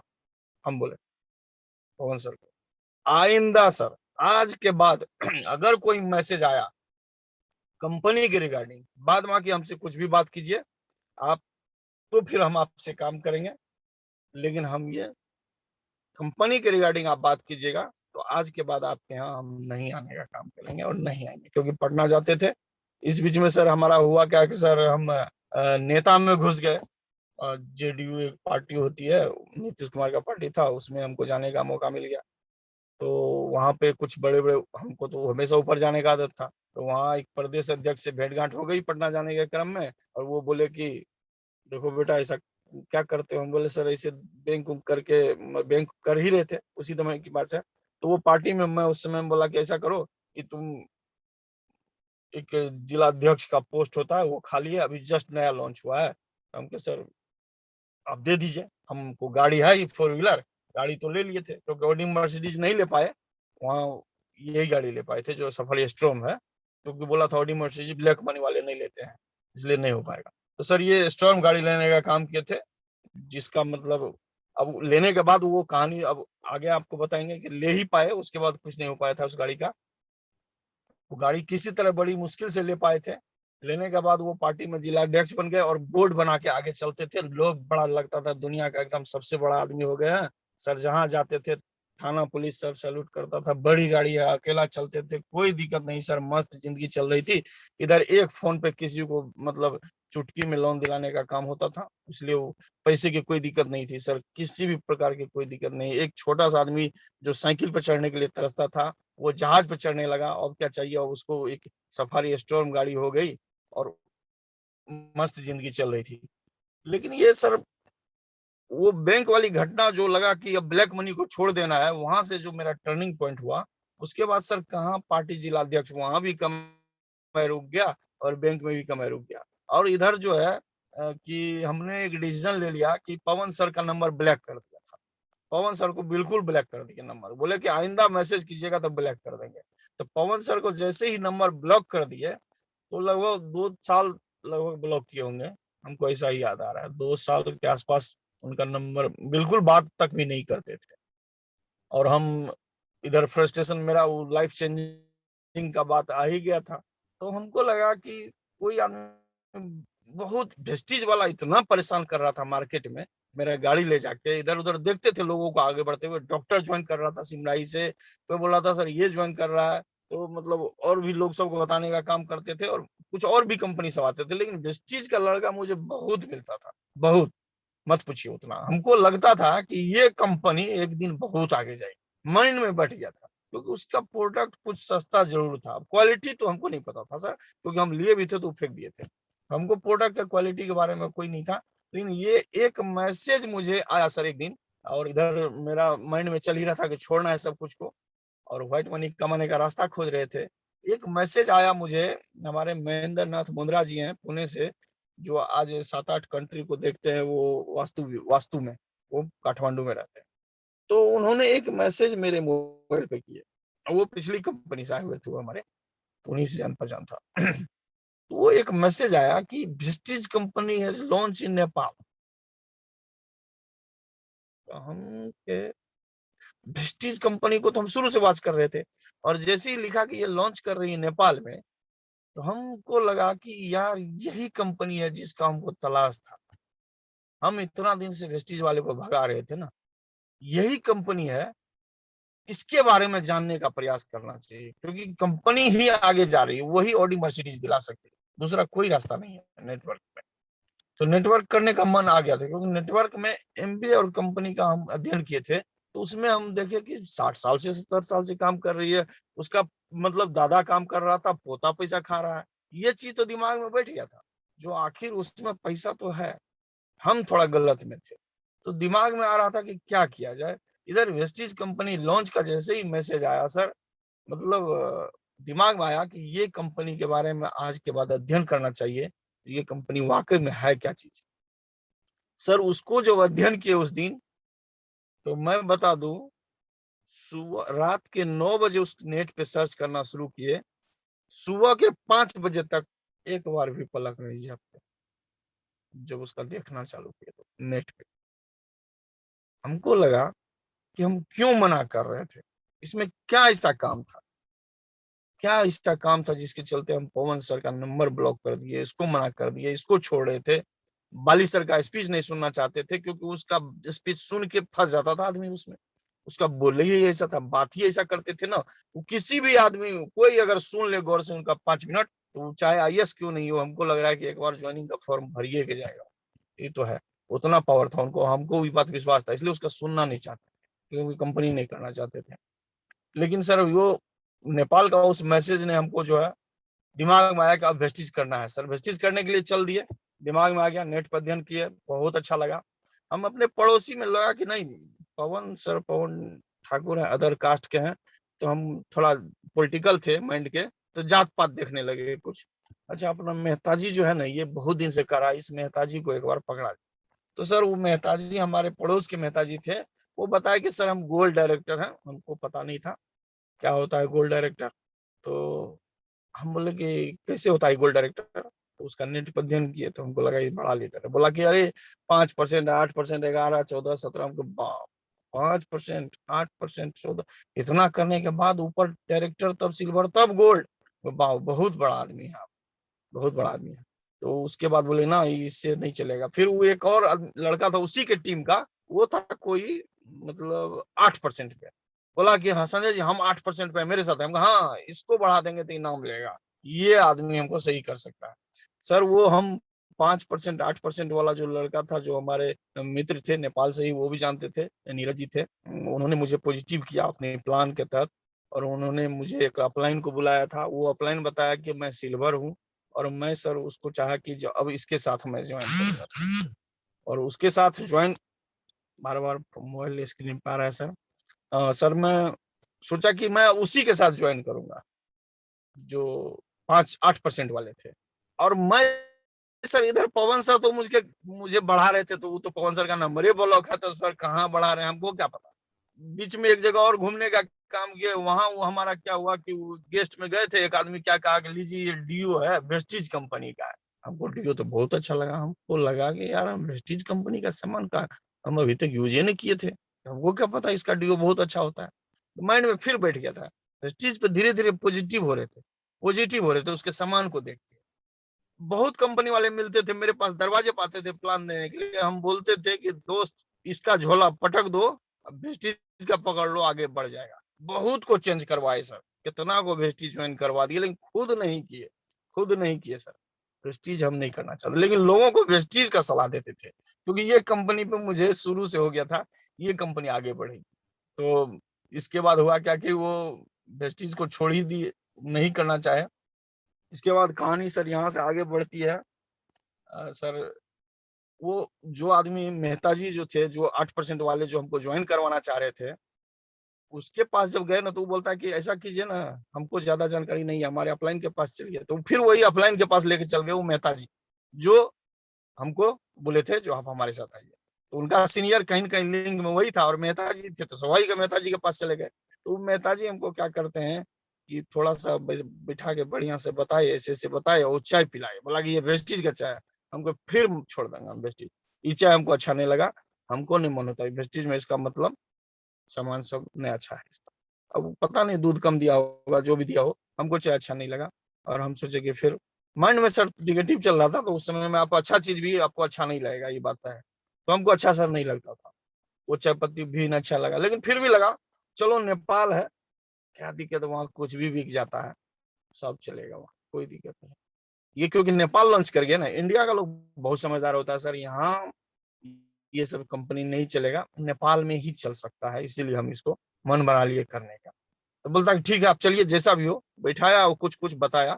हम बोले पवन सर को, आइंदा सर आज के बाद अगर कोई मैसेज आया कंपनी के रिगार्डिंग, बाद में कि हमसे कुछ भी बात कीजिए आप, तो फिर हम आपसे काम करेंगे। लेकिन हम ये कंपनी के रिगार्डिंग आप बात कीजिएगा तो आज के बाद आपके यहाँ हम नहीं आने का काम करेंगे, और नहीं आएंगे। क्योंकि पटना जाते थे, इस बीच में सर हमारा हुआ क्या कि सर हम नेता में घुस गए, जेडीयू एक पार्टी होती है, नीतीश कुमार का पार्टी था, उसमें हमको जाने का मौका मिल गया। तो वहां पे कुछ बड़े बड़े, हमको तो हमेशा ऊपर जाने का आदत था, तो वहाँ एक प्रदेश अध्यक्ष से भेंट गांठ हो गई पटना जाने के क्रम में, और वो बोले कि देखो बेटा ऐसा क्या करते हो। हम बोले सर ऐसे बैंक करके, बैंक कर ही रहे थे उसी समय की बात है। तो वो पार्टी में मैं उस समय बोला कि ऐसा करो कि तुम, एक जिला अध्यक्ष का पोस्ट होता है वो खाली है, अभी जस्ट नया लॉन्च हुआ है। हम कहे सर आप दे दीजिए, हमको गाड़ी है ये 4 व्हीलर, गाड़ी तो ले लिए थे क्योंकि ऑडी मर्सिडीज नहीं ले पाए वहाँ, यही गाड़ी ले पाए थे जो सफारी स्ट्रॉम है, क्योंकि बोला था ऑडी मर्सिडीज ब्लैक मनी वाले नहीं लेते हैं, इसलिए नहीं हो पाएगा। तो सर ये स्ट्रॉम गाड़ी लेने का काम किए थे, जिसका मतलब अब लेने के बाद वो कहानी अब आगे आपको बताएंगे कि ले ही पाए, उसके बाद कुछ नहीं हो पाया था उस गाड़ी का। वो गाड़ी किसी तरह बड़ी मुश्किल से ले पाए थे। लेने के बाद वो पार्टी में जिला अध्यक्ष बन गए और बोर्ड बना के आगे चलते थे, लोग बड़ा लगता था दुनिया का एकदम सबसे बड़ा आदमी हो गए हैं सर। जहां जाते थे थाना पुलिस सब सैल्यूट करता था, बड़ी गाड़ी है, अकेला चलते थे, कोई दिक्कत नहीं सर, मस्त जिंदगी चल रही थी। इधर एक फोन पे किसी को मतलब चुटकी में लोन दिलाने का काम होता था, इसलिए वो पैसे की कोई दिक्कत नहीं थी सर, किसी भी प्रकार की कोई दिक्कत नहीं। एक छोटा सा आदमी जो साइकिल पर चढ़ने के लिए तरसता था, वो जहाज पे चढ़ने लगा, और क्या चाहिए, और उसको एक सफारी स्टॉर्म गाड़ी हो गई और मस्त जिंदगी चल रही थी। लेकिन ये सर वो बैंक वाली घटना जो लगा कि अब ब्लैक मनी को छोड़ देना है, वहां से जो मेरा टर्निंग पॉइंट हुआ, उसके बाद सर कहाँ पार्टी जिला अध्यक्ष, वहां भी कमाई रुक गया और बैंक में भी कमाई रुक गया। और इधर जो है कि हमने एक डिसीजन ले लिया कि पवन सर का नंबर ब्लैक कर दिया था। पवन सर को बिल्कुल ब्लैक कर दिया नंबर, बोले कि आइंदा मैसेज कीजिएगा तो ब्लैक कर देंगे। तो पवन सर को जैसे ही नंबर ब्लॉक कर दिए, तो लगभग 2 साल लगभग ब्लॉक किए होंगे, हमको ऐसा ही याद आ रहा है, 2 साल के आसपास उनका नंबर, बिल्कुल बात तक भी नहीं करते थे। और हम इधर फ्रस्ट्रेशन, मेरा वो लाइफ चेंजिंग का बात आ ही गया था। तो हमको लगा कि कोई आदमी बहुत वेस्टीज वाला इतना परेशान कर रहा था मार्केट में, मेरा गाड़ी ले जाके इधर उधर देखते थे लोगों को आगे बढ़ते हुए, डॉक्टर ज्वाइन कर रहा था सिमराई से, कोई बोल रहा था सर ये ज्वाइन कर रहा है, तो मतलब और भी लोग सबको बताने का काम करते थे, और कुछ और भी कंपनी सब आते थे, लेकिन वेस्टीज का लड़का मुझे बहुत मिलता था, बहुत, मत पूछिए उतना। हमको लगता था कि ये कंपनी एक दिन बहुत आगे जाएगी, माइंड में बैठ गया था, क्योंकि उसका प्रोडक्ट कुछ सस्ता जरूर था, क्वालिटी तो हमको नहीं पता था सर, क्योंकि हम लिए भी थे तो फेंक दिए थे, हमको प्रोडक्ट का क्वालिटी के बारे में कोई नहीं था। लेकिन ये एक मैसेज मुझे आया सर एक दिन, और इधर मेरा माइंड में चल ही रहा था कि छोड़ना है सब कुछ को, और व्हाइट मनी कमाने का रास्ता खोज रहे थे। एक मैसेज आया मुझे, हमारे महेंद्र नाथ मुंद्रा जी हैं पुणे से, जो आज 7-8 कंट्री को देखते हैं, वो वास्तु वास्तु में, वो काठमांडू में रहते हैं। तो उन्होंने एक मैसेज मेरे मोबाइल पे किए, वो पिछली कंपनी से आए हुए थे, वो हमारे उन्हीं से जान पहचान था। तो वो एक मैसेज आया कि Vestige company has launch in Nepal. हम के वेस्टीज कंपनी को तो हम शुरू से बात कर रहे थे, और जैसे ही लिखा कि ये लॉन्च कर रही है नेपाल में, तो हमको लगा कि यार यही कंपनी है जिसका हमको तलाश था। हम इतना दिन से वेस्टीज वाले को भगा रहे थे ना, यही कंपनी है, इसके बारे में जानने का प्रयास करना चाहिए, क्योंकि कंपनी ही आगे जा रही है, वही ऑडी मर्सिडीज दिला सकती है, दूसरा कोई रास्ता नहीं है नेटवर्क में। तो नेटवर्क करने का मन आ गया था, क्योंकि नेटवर्क में एमबीए और कंपनी का हम अध्ययन किए थे, तो उसमें हम देखे कि 60 साल से 70 साल से काम कर रही है, उसका मतलब दादा काम कर रहा था, पोता पैसा खा रहा है, ये चीज तो दिमाग में बैठ गया था, जो आखिर उसमें पैसा तो है, हम थोड़ा गलत में थे। तो दिमाग में आ रहा था कि क्या किया जाए। इधर वेस्टीज कंपनी लॉन्च का जैसे ही मैसेज आया सर, मतलब दिमाग में आया कि ये कंपनी के बारे में आज के बाद अध्ययन करना चाहिए, ये कंपनी वाकई में है क्या चीज। सर उसको जो अध्ययन किए उस दिन, तो मैं बता दूं, सुबह रात के 9 बजे उस नेट पे सर्च करना शुरू किए, सुबह के 5 बजे तक एक बार भी पलक नहीं झपके, जब उसका देखना चालू किया तो नेट पे, हमको लगा कि हम क्यों मना कर रहे थे, इसमें क्या ऐसा काम था, क्या ऐसा काम था जिसके चलते हम पवन सर का नंबर ब्लॉक कर दिए, इसको मना कर दिए, इसको छोड़ रहे थे। बाली सर का स्पीच नहीं सुनना चाहते थे, क्योंकि उसका स्पीच सुन के फंस जाता था आदमी उसमें, उसका बोले ही ऐसा था, बात ही ऐसा करते थे ना। वो किसी भी आदमी कोई अगर सुन ले गौर से उनका 5 मिनट, तो चाहे आईएएस क्यों नहीं हो, हमको लग रहा है कि एक बार ज्वाइनिंग का फॉर्म भरिए के जाएगा, ये तो है। उतना पावर था उनको, हमको भी बात विश्वास था, इसलिए उसका सुनना नहीं चाहते, क्योंकि कंपनी नहीं करना चाहते थे। लेकिन सर वो नेपाल का उस मैसेज ने हमको जो है दिमाग में आया कि अब वेस्टिज करना है सर। वेस्टिज करने के लिए चल दिए, दिमाग में आ गया, नेट पर अध्ययन किए, बहुत अच्छा लगा। हम अपने पड़ोसी में लगा कि नहीं, पवन सर, पवन ठाकुर है, अदर कास्ट के हैं, तो हम थोड़ा पॉलिटिकल थे माइंड के, तो जात पात देखने लगे कुछ। अच्छा, अपना मेहताजी जो है ना, ये बहुत दिन से करा, इस मेहताजी को एक बार पकड़ा। तो सर वो मेहताजी हमारे पड़ोस के मेहताजी थे, वो बताया कि सर हम गोल्ड डायरेक्टर हैं, हमको पता नहीं था क्या होता है गोल्ड डायरेक्टर। तो हम बोले कि कैसे होता है गोल्ड डायरेक्टर, तो उसका नेट पर अध्ययन किए, तो हमको लगा ये बड़ा लीडर है। बोला कि अरे 5%, 8%, 11, 14, 17, हमको 5%, 8%, 14, इतना करने के बाद ऊपर डायरेक्टर, तब सिल्वर, तब गोल्ड। बहुत बड़ा आदमी है, बहुत बड़ा आदमी है। तो उसके बाद बोले ना इससे नहीं चलेगा। फिर वो एक और लड़का था उसी के टीम का, वो था कोई मतलब 8% पे। बोला कि हाँ संजय जी, हम 8% पे मेरे साथ है। हाँ, इसको बढ़ा देंगे तो इनाम मिलेगा, ये आदमी हमको सही कर सकता है। सर वो हम 5%, 8% वाला जो लड़का था, जो हमारे मित्र थे नेपाल से ही, वो भी जानते थे, नीरज जी थे, उन्होंने मुझे पॉजिटिव किया अपने प्लान के तहत। और उन्होंने मुझे एक अपलाइन को बुलाया था, वो अपलाइन बताया कि मैं सिल्वर हूँ, और मैं सर उसको चाहा कि जो अब इसके साथ मैं ज्वाइन करूंगा, और उसके साथ ज्वाइन, बार बार मोबाइल स्क्रीन पर आ रहा है सर। सर मैं सोचा कि मैं उसी के साथ ज्वाइन करूंगा जो 5-8% वाले थे। और मैं सर इधर पवन सर तो मुझे बढ़ा रहे थे, तो वो तो पवन सर का नंबर ही ब्लॉक है, तो सर कहाँ बढ़ा रहे हैं हमको क्या पता। बीच में एक जगह और घूमने का काम किए, वहां वो हमारा क्या हुआ कि वो गेस्ट में गए थे, एक आदमी क्या कहा कि लीजिए ये डीओ है, वेस्टीज कंपनी का है। हमको डीओ तो बहुत अच्छा लगा, हमको लगा कि यार हम वेस्टीज कंपनी का सामान का हम अभी तक यूज ही नहीं किए थे, हमको क्या पता इसका डीओ बहुत अच्छा होता है। माइंड में फिर बैठ गया था, वेस्टीज पे धीरे धीरे पॉजिटिव हो रहे थे उसके सामान को देख के। बहुत कंपनी वाले मिलते थे मेरे पास, दरवाजे पाते थे प्लान देने के लिए। हम बोलते थे कि दोस्त इसका झोला पटक दो, वेस्टीज का पकड़ लो, आगे बढ़ जाएगा। बहुत को चेंज करवाए सर, कितना को वेस्टीज ज्वाइन करवा दिए, लेकिन खुद नहीं किए सर। वेस्टीज हम नहीं करना चाहते, लेकिन लोगों को वेस्टीज का सलाह देते थे, क्योंकि ये कंपनी पे मुझे शुरू से हो गया था ये कंपनी आगे बढ़ेगी। तो इसके बाद हुआ क्या कि वो वेस्टीज को छोड़ ही दिए, नहीं करना चाहे। इसके बाद कहानी सर यहाँ से आगे बढ़ती है। सर वो जो आदमी मेहता जी जो थे, जो 8% वाले जो हमको ज्वाइन करवाना चाह रहे थे, उसके पास जब गए ना, तो वो बोलता है कि ऐसा कीजिए ना, हमको ज्यादा जानकारी नहीं है, हमारे अपलाइन के पास चलिए। तो फिर वही अपलाइन के पास लेके चल गए वो मेहता जी, जो हमको बोले थे जो आप हमारे साथ आइए। तो उनका सीनियर कहीं ना कहीं लिंक में वही था, और मेहता जी थे, तो स्वाभाविक मेहता जी के पास चले गए। तो मेहता जी हमको क्या करते हैं कि थोड़ा सा बिठा के बढ़िया से बताए, ऐसे ऐसे बताए, और चाय पिलाए, बोला कि ये वेस्टीज का चाय है। हमको फिर छोड़ देंगे हम वेस्टीज, ये चाय हमको अच्छा नहीं लगा, हमको नहीं मन होता वेस्टीज में, इसका मतलब सामान सब नहीं अच्छा है इसका। अब पता नहीं दूध कम दिया होगा, जो भी दिया हो, हमको चाय अच्छा नहीं लगा। और हम सोचे कि फिर माइंड में सर निगेटिव चल रहा था, तो उस समय में आपको अच्छा चीज भी आपको अच्छा नहीं लगेगा, ये बात है। तो हमको अच्छा सर नहीं लगता था, वो चाय पत्ती भी नहीं अच्छा लगा, लेकिन फिर भी लगा चलो नेपाल है, क्या दिक्कत, वहाँ कुछ भी बिक जाता है, सब चलेगा, वहाँ कोई दिक्कत नहीं। ये क्योंकि नेपाल लॉन्च कर गया ना, इंडिया का लोग बहुत समझदार होता है सर, यहाँ ये सब कंपनी नहीं चलेगा, नेपाल में ही चल सकता है, इसीलिए हम इसको मन बना लिए करने का। तो बोलता है ठीक है आप चलिए, जैसा भी हो। बैठाया और कुछ कुछ बताया,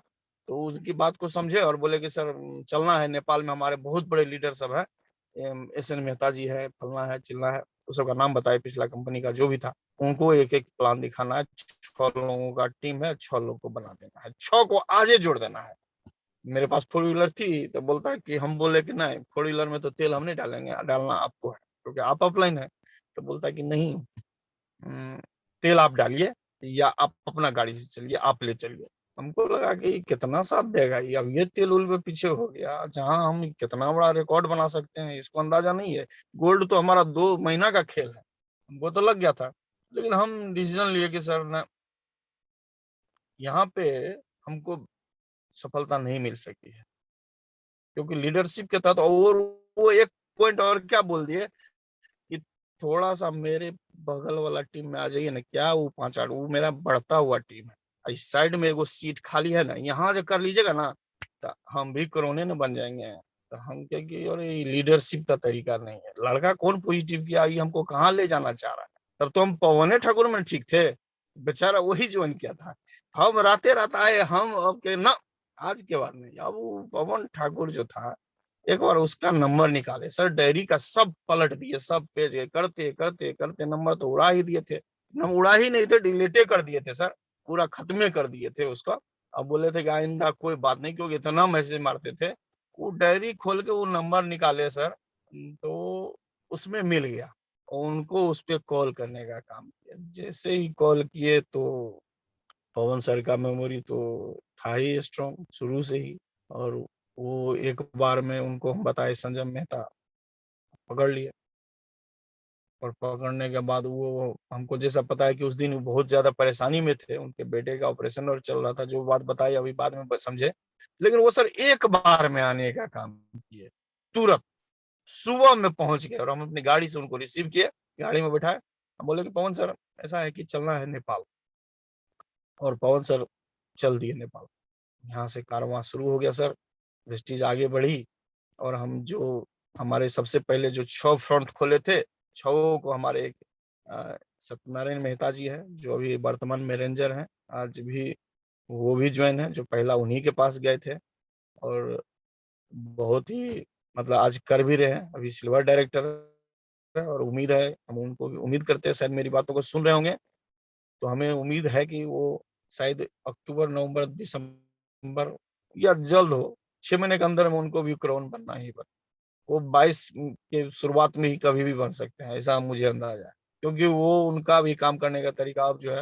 तो उनकी बात को समझे और बोले कि सर चलना है नेपाल में, हमारे बहुत बड़े लीडर सब है, एस एन मेहता जी है, फलना है चिलना है, उस सबका नाम बताए, पिछला कंपनी का जो भी था। उनको एक एक प्लान दिखाना है, 6 लोगों का टीम है, 6 लोग को बना देना है, 6 को आजे जोड़ देना है। मेरे पास 4 व्हीलर थी, तो बोलता है कि हम बोले कि नहीं 4 व्हीलर में तो तेल हम नहीं डालेंगे, डालना आपको है, क्योंकि आप अपलाइन है। तो बोलता है कि नहीं, तेल आप डालिए, या आप अपना गाड़ी से चलिए, आप ले चलिए। हमको लगा कि कितना साथ देगा ये, अब ये तेल उल पे पीछे हो गया, जहां हम कितना बड़ा रिकॉर्ड बना सकते हैं इसको अंदाजा नहीं है। गोल्ड तो हमारा 2 महीना का खेल है, हमको तो लग गया था। लेकिन हम डिसीजन लिए कि सर ना, यहाँ पे हमको सफलता नहीं मिल सकती है, क्योंकि लीडरशिप के तहत। और वो एक पॉइंट और क्या बोल दिए कि थोड़ा सा मेरे बगल वाला टीम में आ जाइए ना, क्या वो 5-8, वो मेरा बढ़ता हुआ टीम है, इस साइड में एगो सीट खाली है ना, यहाँ जो कर लीजिएगा ना, तो हम भी कोरोने न बन जाएंगे। तो हम क्या कि और ये लीडरशिप का तरीका नहीं है, लड़का कौन पॉजिटिव किया, ये हमको कहाँ ले जाना चाह रहा है। तब तो हम पवने ठाकुर में ठीक थे, बेचारा वही ज्वाइन किया था। हम राते रात आए, हम अब के ना आज के बाद नहीं। अब वो पवन ठाकुर जो था, एक बार उसका नंबर निकाले सर, डायरी का सब पलट दिए, सब पेज करते करते करते नंबर तो उड़ा ही दिए थे। हम उड़ा ही नहीं थे, डिलीटे कर दिए थे सर, पूरा खत्मे कर दिए थे उसका। अब बोले थे कि आइंदा कोई बात नहीं, क्योंकि इतना मैसेज मारते थे। वो डायरी खोल के वो नंबर निकाले सर, तो उसमें मिल गया। उनको उस पर कॉल करने का काम किया, जैसे ही कॉल किए तो पवन सर का मेमोरी तो था ही स्ट्रॉन्ग शुरू से ही। और वो एक बार में उनको हम बताए, संजय मेहता पकड़ लिए। और पकड़ने के बाद वो हमको जैसा पता है कि उस दिन वो बहुत ज्यादा परेशानी में थे, उनके बेटे का ऑपरेशन और चल रहा था, जो बात बताई अभी बाद में समझे। लेकिन वो सर एक बार में आने का काम किए, तुरंत सुबह में पहुंच गए। और हम अपनी गाड़ी से उनको रिसीव किए, गाड़ी में बैठाए, हम बोले कि पवन सर ऐसा है कि चलना है नेपाल। और पवन सर चल दिए नेपाल। यहाँ से कारवां शुरू हो गया सर, वेस्टीज आगे बढ़ी। और हम जो हमारे सबसे पहले जो 6 फ्रंट खोले थे, 6 को हमारे एक सत्यनारायण मेहता जी है, जो अभी वर्तमान में रेंजर हैं, आज भी वो भी ज्वाइन है, जो पहला उन्हीं के पास गए थे। और बहुत ही मतलब आज कर भी रहे हैं, अभी सिल्वर डायरेक्टर है। और उम्मीद है, हम उनको भी उम्मीद करते हैं, शायद मेरी बातों को सुन रहे होंगे, तो हमें उम्मीद है कि वो शायद अक्टूबर नवंबर दिसंबर या जल्द हो, 6 महीने के अंदर में उनको भी क्राउन बनना ही बन। वो 22 के शुरुआत में ही कभी भी बन सकते हैं, ऐसा मुझे अंदाजा है। क्योंकि वो उनका भी काम करने का तरीका अब जो है,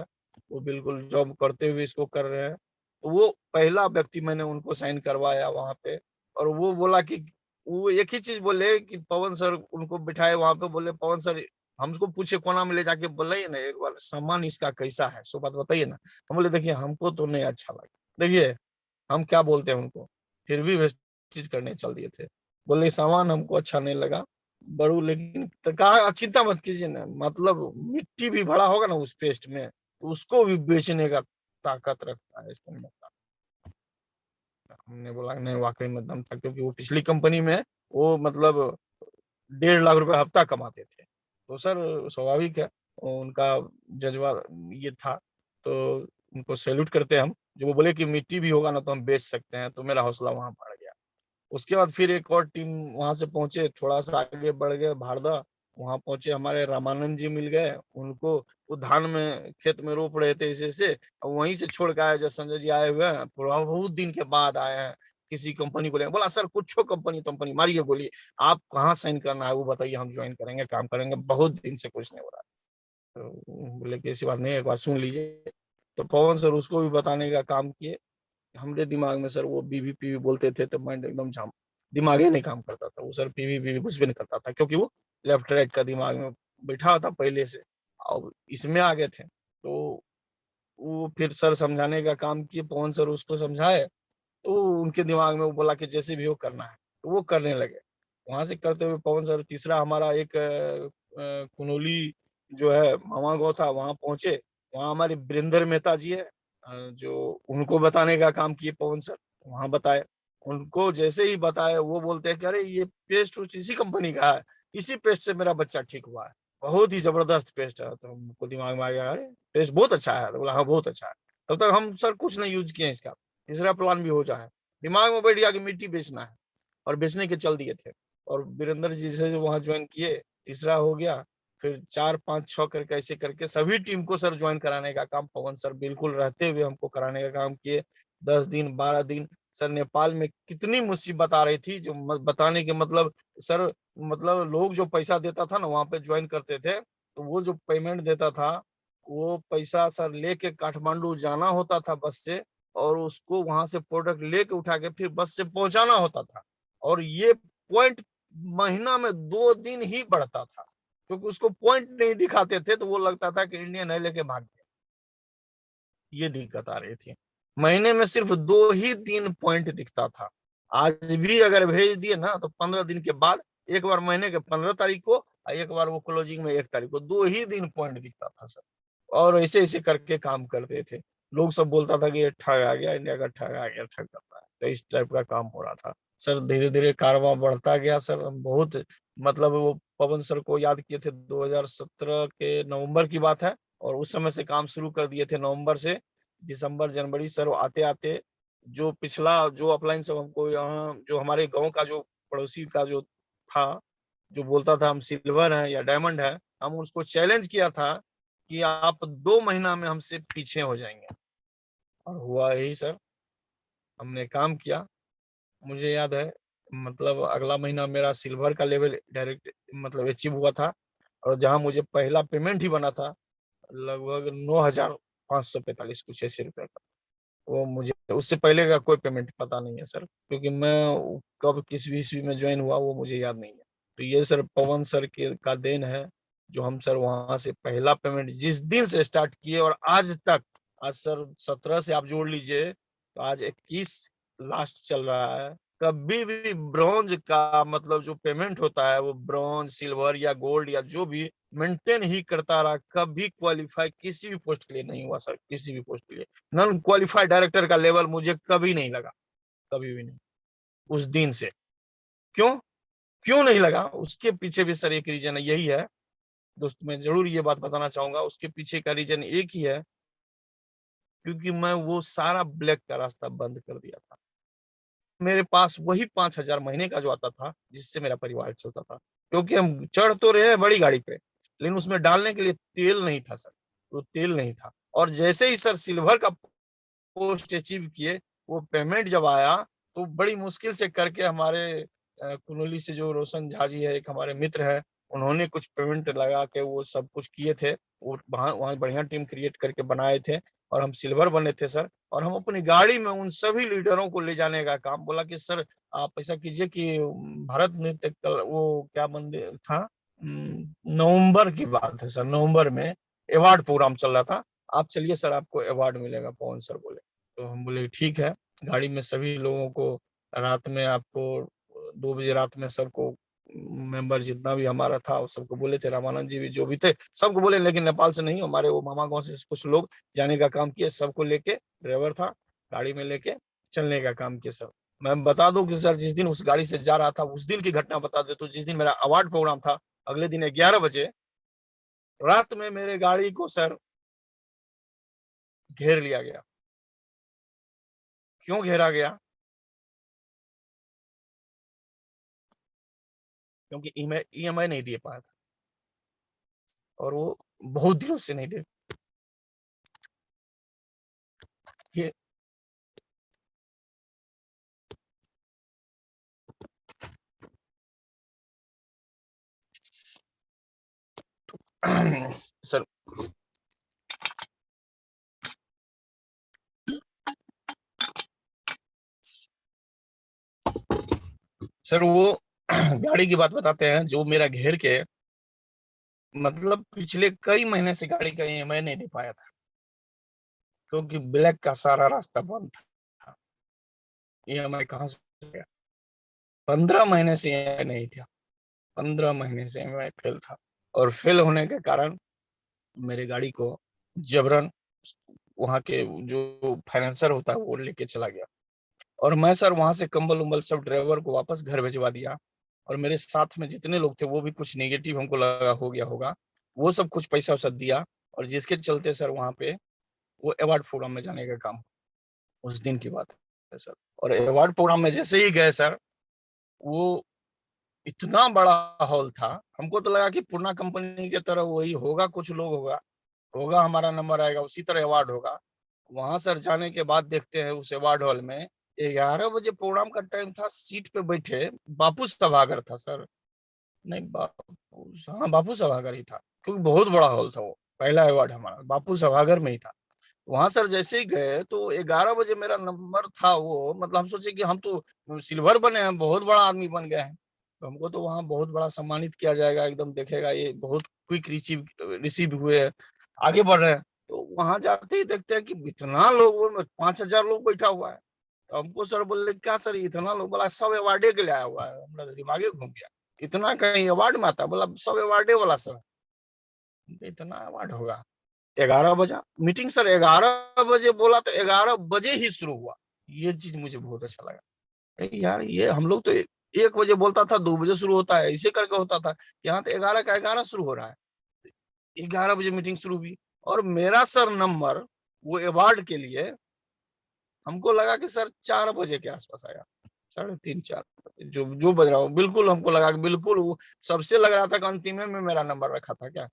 वो बिल्कुल जॉब करते हुए इसको कर रहे हैं। तो वो पहला व्यक्ति मैंने उनको साइन करवाया वहां पे। और वो बोला कि वो एक ही चीज बोले कि पवन सर उनको बिठाए वहां पे, बोले पवन सर हमको पूछे कोना में ले जाके, बोले ना एक बार सामान इसका कैसा है, सो बात बताइए ना। हम बोले देखिए हमको तो नहीं अच्छा लगा, देखिए हम क्या बोलते हैं उनको, फिर भी वैसे चीज करने चल दिए थे। बोले सामान हमको अच्छा नहीं लगा बड़ू, लेकिन तो कहा चिंता मत कीजिए ना, मतलब मिट्टी भी भरा होगा ना उस पेस्ट में, तो उसको भी बेचने का ताकत रखता है इसमें। हमने बोला नहीं, वाकई में दम था, क्योंकि वो पिछली कंपनी में वो मतलब 1.5 लाख रुपए हफ्ता कमाते थे। तो सर स्वाभाविक है, उनका जज्बा ये था। तो उनको सैल्यूट करते हैं हम। जो वो बोले कि मिट्टी भी होगा ना तो हम बेच सकते हैं, तो मेरा हौसला वहां बढ़ गया। उसके बाद फिर एक और टीम वहां से पहुंचे, थोड़ा सा आगे बढ़ गए भारदा, वहां पहुंचे, हमारे रामानंद जी मिल गए उनको। वो धान में खेत में रोप रहे थे इसे से, वहीं से छोड़ के आए, जो संजय जी आए हुए हैं, पूरा बहुत दिन के बाद आए हैं। किसी कंपनी को लेंगे, बोला सर कुछ कंपनी कंपनी मारिए गोली, आप कहाँ साइन करना है वो बताइए, हम ज्वाइन करेंगे, काम करेंगे, बहुत दिन से कुछ नहीं हो रहा। तो बोले कि ऐसी बात नहीं है, एक बार सुन लीजिए। तो पवन सर उसको भी बताने का काम किए। हमरे दिमाग में सर वो बीवी पीवी बोलते थे, तो माइंड एकदम जाम, दिमाग ही नहीं काम करता था। वो सर पीवी पीवी कुछ भी नहीं करता था, क्योंकि वो लेफ्ट राइट का दिमाग में बैठा था पहले से, और इसमें आ गए थे। तो वो फिर सर समझाने का काम किए, पवन सर उसको समझाए। तो उनके दिमाग में वो बोला कि जैसे भी हो करना है, तो वो करने लगे। वहां से करते हुए पवन सर तीसरा हमारा एक कुनोली जो है मामा गाँव था, वहां पहुंचे। वहां हमारे वीरेंद्र मेहता जी है, जो उनको बताने का काम किए पवन सर। वहां बताए, उनको जैसे ही बताए वो बोलते हैं कि अरे ये पेस्ट उस इसी कंपनी का है, इसी पेस्ट से मेरा बच्चा ठीक हुआ है, बहुत ही जबरदस्त पेस्ट है। तो हमको दिमाग में आ गया, अरे पेस्ट बहुत अच्छा है। तो बोला हाँ बहुत अच्छा है। तब तक हम सर कुछ नहीं यूज किए इसका, तीसरा प्लान भी हो जाए, दिमाग में बैठ गया कि मिट्टी बेचना है, और बेचने के चल दिए थे। और वीरेंद्र जी से वहां ज्वाइन किए, तीसरा हो गया। फिर 4 5 6 करके ऐसे करके सभी टीम को सर ज्वाइन कराने का काम पवन सर बिल्कुल रहते हुए हमको कराने का काम किए। 10 दिन 12 दिन सर नेपाल में कितनी मुसीबत आ रही थी, जो बताने के मतलब सर, मतलब लोग जो पैसा देता था ना वहां पे ज्वाइन करते थे, तो वो जो पेमेंट देता था, वो पैसा सर लेके काठमांडू जाना होता था बस से, और उसको वहां से प्रोडक्ट लेके उठा के फिर बस से पहुंचाना होता था। और ये पॉइंट महीना में 2 दिन ही बढ़ता था, क्योंकि उसको पॉइंट नहीं दिखाते थे, तो वो लगता था कि इंडियन है लेके भाग गया। ये दिक्कत आ रही थी, महीने में सिर्फ 2 ही दिन पॉइंट दिखता था। आज भी अगर भेज दिए ना तो 15 दिन के बाद, एक बार महीने के 15 तारीख को, और एक बार वो क्लोजिंग में 1 तारीख को, 2 ही दिन पॉइंट दिखता था सर। और ऐसे ऐसे करके काम करते थे। लोग सब बोलता था कि ये ठग आ गया, इंडिया का ठग आ गया, ठग करता है, तो इस टाइप का काम हो रहा था। सर धीरे धीरे कारवां बढ़ता गया सर। बहुत मतलब वो पवन सर को याद किए थे 2017 के नवंबर की बात है, और उस समय से काम शुरू कर दिए थे। नवंबर से दिसंबर जनवरी सर आते आते जो पिछला जो अपलाइन सब हमको यहाँ जो हमारे गांव का जो पड़ोसी का जो था, जो बोलता था हम सिल्वर है या डायमंड है, हम उसको चैलेंज किया था कि आप 2 महीना में हमसे पीछे हो जाएंगे, और हुआ यही सर। हमने काम किया। मुझे याद है मतलब अगला महीना मेरा सिल्वर का लेवल डायरेक्ट मतलब अचीव हुआ था, और जहां मुझे पहला पेमेंट ही बना था लगभग 9,545 कुछ ऐसे रुपए का, वो मुझे उससे पहले का कोई पेमेंट पता नहीं है सर, क्योंकि मैं कब किस ईस्वी में ज्वाइन हुआ वो मुझे याद नहीं है। तो ये सर पवन सर के का देन है, जो हम सर वहां से पहला पेमेंट जिस दिन से स्टार्ट किए और आज तक, आज सर 17 से आप जोड़ लीजिए तो आज 21 लास्ट चल रहा है। कभी भी ब्रॉन्ज का मतलब जो पेमेंट होता है वो ब्रॉन्ज सिल्वर या गोल्ड या जो भी मेंटेन ही करता रहा, कभी क्वालिफाई किसी भी पोस्ट के लिए नहीं हुआ सर, किसी भी पोस्ट के लिए नॉन क्वालिफाइड डायरेक्टर का लेवल मुझे कभी नहीं लगा, कभी भी नहीं उस दिन से। क्यों क्यों नहीं लगा, उसके पीछे भी सर एक रीजन है, यही है दोस्त, मैं जरूर ये बात बताना चाहूंगा। उसके पीछे का रीजन एक ही है, क्योंकि मैं वो सारा ब्लैक का रास्ता बंद कर दिया था। मेरे पास वही 5,000 महीने का जो आता था जिससे मेरा परिवार चलता था, क्योंकि हम चढ़ तो रहे हैं बड़ी गाड़ी पे, लेकिन उसमें डालने के लिए तेल नहीं था सर, वो तेल नहीं था। और जैसे ही सर सिल्वर का पोस्ट अचीव किए, वो पेमेंट जब आया तो बड़ी मुश्किल से करके हमारे कुनोली से जो रोशन झा जी है, एक हमारे मित्र है, उन्होंने कुछ पेमेंट लगा के वो सब कुछ किए थे। वो वहाँ बढ़िया टीम क्रिएट करके बनाए थे, और हम सिल्वर बने थे सर। और हम अपनी गाड़ी में उन सभी लीडरों को ले जाने का काम बोला कि सर आप ऐसा कीजिए कि भारत नृत्य वो क्या मंदिर था, नवंबर की बात है सर, नवंबर में अवार्ड प्रोग्राम चल रहा था, आप चलिए सर आपको अवार्ड मिलेगा, पवन सर बोले। तो हम बोले ठीक है। गाड़ी में सभी लोगों को रात में आपको 2 बजे रात में सबको मेंबर जितना भी हमारा था उस सबको बोले थे, रामानंद जी भी जो भी थे सबको बोले, लेकिन नेपाल से नहीं, हमारे वो मामा गांव से कुछ लोग जाने का काम किए, सबको लेके ड्राइवर था गाड़ी में लेके चलने का काम किया सर। मैं बता दूं कि सर जिस दिन उस गाड़ी से जा रहा था उस दिन की घटना बता दे, तो जिस दिन मेरा अवार्ड प्रोग्राम था अगले दिन 11 बजे रात में मेरे गाड़ी को सर घेर लिया गया। क्यों घेरा गया? क्योंकि ईएमआई नहीं दे पाया था, और वो बहुत दिनों से नहीं दे। ये सर सर वो गाड़ी की बात बताते हैं, जो मेरा घेर के मतलब पिछले कई महीने से गाड़ी का ईएमआई नहीं दे पाया था, क्योंकि ब्लैक का सारा रास्ता बंद था। ईएमआई कहाँ से गया? 15 महीने से ईएमआई नहीं था, 15 महीने से ईएमआई फेल था। और फेल होने के कारण मेरे गाड़ी को जबरन वहां के जो फाइनेंसर होता है वो लेके चला गया, और मैं सर वहां से कंबल उम्बल सब ड्राइवर को वापस घर भिजवा दिया। और मेरे साथ में जितने लोग थे वो भी कुछ नेगेटिव हमको लगा हो गया होगा, वो सब कुछ पैसा वैसा दिया, और जिसके चलते सर वहां पे वो अवार्ड प्रोग्राम में जाने का काम, उस दिन की बात है सर। और अवार्ड प्रोग्राम में जैसे ही गए सर, वो इतना बड़ा हॉल था, हमको तो लगा कि पूर्णा कंपनी की तरह वही होगा, कुछ लोग होगा होगा हमारा नंबर आएगा उसी तरह अवार्ड होगा। वहां सर जाने के बाद देखते हैं उस अवार्ड हॉल में 11 बजे प्रोग्राम का टाइम था, सीट पे बैठे बापू सभागर था सर। नहीं बापू, हाँ बापू सभागर ही था, क्योंकि बहुत बड़ा हॉल था वो, पहला अवार्ड हमारा बापू सभागर में ही था। वहां सर जैसे ही गए तो 11 बजे मेरा नंबर था, वो मतलब हम सोचे कि हम तो सिल्वर बने हैं, बहुत बड़ा आदमी बन गए हैं, तो हमको तो वहां बहुत बड़ा सम्मानित किया जाएगा, एकदम देखेगा ये बहुत क्विक रिसीव रिसीव हुए हैं, आगे बढ़ रहे हैं। तो वहां जाते ही देखते हैं कि इतना लोग, 5,000 लोग बैठा हुआ है। तो हमको सर बोले क्या सर इतना लोग? बोला सब अवार्डे के लिए आया हुआ है। हमारा दिमागे घूम गया, इतना कहीं अवार्ड में आता? बोला सब अवार्डे वाला सर। इतना अवार्ड होगा? 11 बजा मीटिंग सर, 11 बजे बोला तो 11 बजे ही शुरू हुआ। ये चीज मुझे बहुत अच्छा लगा। यार ये हम लोग तो 1 बजे बोलता था, 2 बजे शुरू होता है, ऐसे करके होता था। यहाँ तो 11 का 11 शुरू हो रहा है, 11 बजे मीटिंग शुरू हुई। और मेरा सर नंबर वो अवार्ड के लिए हमको लगा कि सर 4 बजे के आसपास आया, 3:30 4 जो जो बज रहा हो, बिल्कुल हमको लगा कि बिल्कुल वो सबसे लग रहा था कि अंतिम में मेरा नंबर रखा था क्या।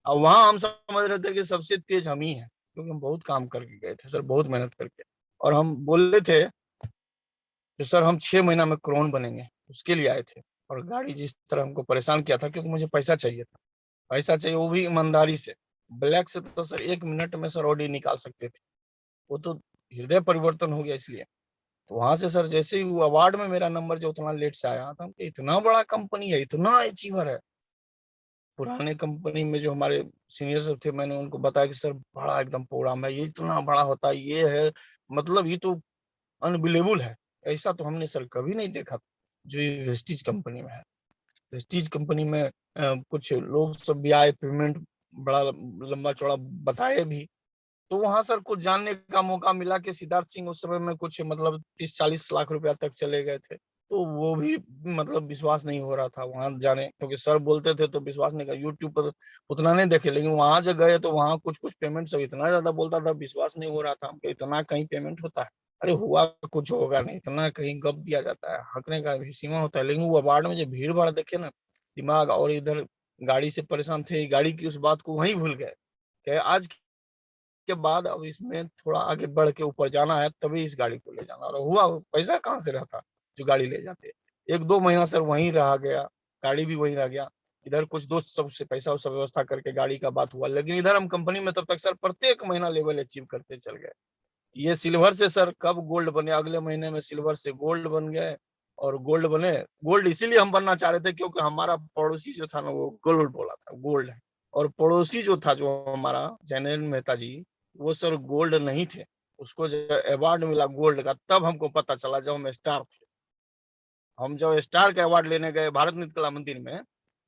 और वहां हम समझ रहे थे कि सबसे तेज हम ही हैं, क्योंकि हम बहुत काम करके गए थे सर, बहुत मेहनत करके। और हम बोले थे कि सर हम 6 महीना में क्रोन बनेंगे, उसके लिए आए थे। और गाड़ी जिस तरह हमको परेशान किया था, क्योंकि मुझे पैसा चाहिए था, पैसा चाहिए वो भी ईमानदारी से। ब्लैक से तो सर 1 मिनट में सर ऑडी निकाल सकते थे, वो तो हृदय परिवर्तन हो गया इसलिए। तो वहां से सर जैसे ही वो अवार्ड में मेरा नंबर जो उतना लेट से आया था, इतना बड़ा कंपनी है, इतना अचीवर है। पुराने कंपनी में जो हमारे सीनियर सब थे, मैंने उनको बताया कि सर बड़ा एकदम प्रोग्राम है, ये इतना बड़ा होता है, ये है, मतलब ये तो अनबिलीवेबल है। ऐसा तो हमने सर कभी नहीं देखा जो ये वेस्टीज कंपनी में है। वेस्टीज कंपनी में कुछ लोग सब भी आए, पेमेंट बड़ा लंबा चौड़ा बताए भी। तो वहां सर कुछ जानने का मौका मिला कि सिद्धार्थ सिंह उस समय में कुछ मतलब 30-40 लाख रुपया तक चले गए थे। तो वो भी मतलब विश्वास नहीं हो रहा था वहां जाने, क्योंकि सर बोलते थे तो विश्वास नहीं कर, यूट्यूब पर उतना नहीं देखे, लेकिन वहां जब गए तो वहां कुछ कुछ पेमेंट सब इतना ज्यादा बोलता था, विश्वास नहीं हो रहा था हमको, इतना कहीं पेमेंट होता है। अरे हुआ कुछ होगा नहीं, इतना कहीं गप दिया जाता है, हकने का भी सीमा होता है। लेकिन वो अवार्ड में जो भीड़ भाड़ देखे ना, दिमाग और इधर गाड़ी से परेशान थे, गाड़ी की उस बात को वहीं भूल गए कि आज के बाद अब इसमें थोड़ा आगे बढ़ के ऊपर जाना है, तभी इस गाड़ी को ले जाना। और हुआ, पैसा कहाँ से रहता जो गाड़ी ले जाते। 1-2 महीना सर वहीं रहा गया, गाड़ी भी वहीं रह गया। इधर कुछ दोस्त सबसे पैसा उसा व्यवस्था करके गाड़ी का बात हुआ, लेकिन इधर हम कंपनी में तब तक सर प्रत्येक महीना लेवल अचीव करते चल गए। ये सिल्वर से सर कब गोल्ड बने, अगले महीने में सिल्वर से गोल्ड बन गए। और गोल्ड बने, गोल्ड इसीलिए हम बनना चाह रहे थे क्योंकि हमारा पड़ोसी जो था ना वो गोल्ड बोला था, गोल्ड है। और पड़ोसी जो था, जो हमारा जैनेन मेहता जी, वो सर गोल्ड नहीं थे। उसको जब अवार्ड मिला गोल्ड का, तब हमको पता चला, जब हम स्टार थे। हम जब स्टार का अवार्ड लेने गए भारत नृत्य कला मंदिर में,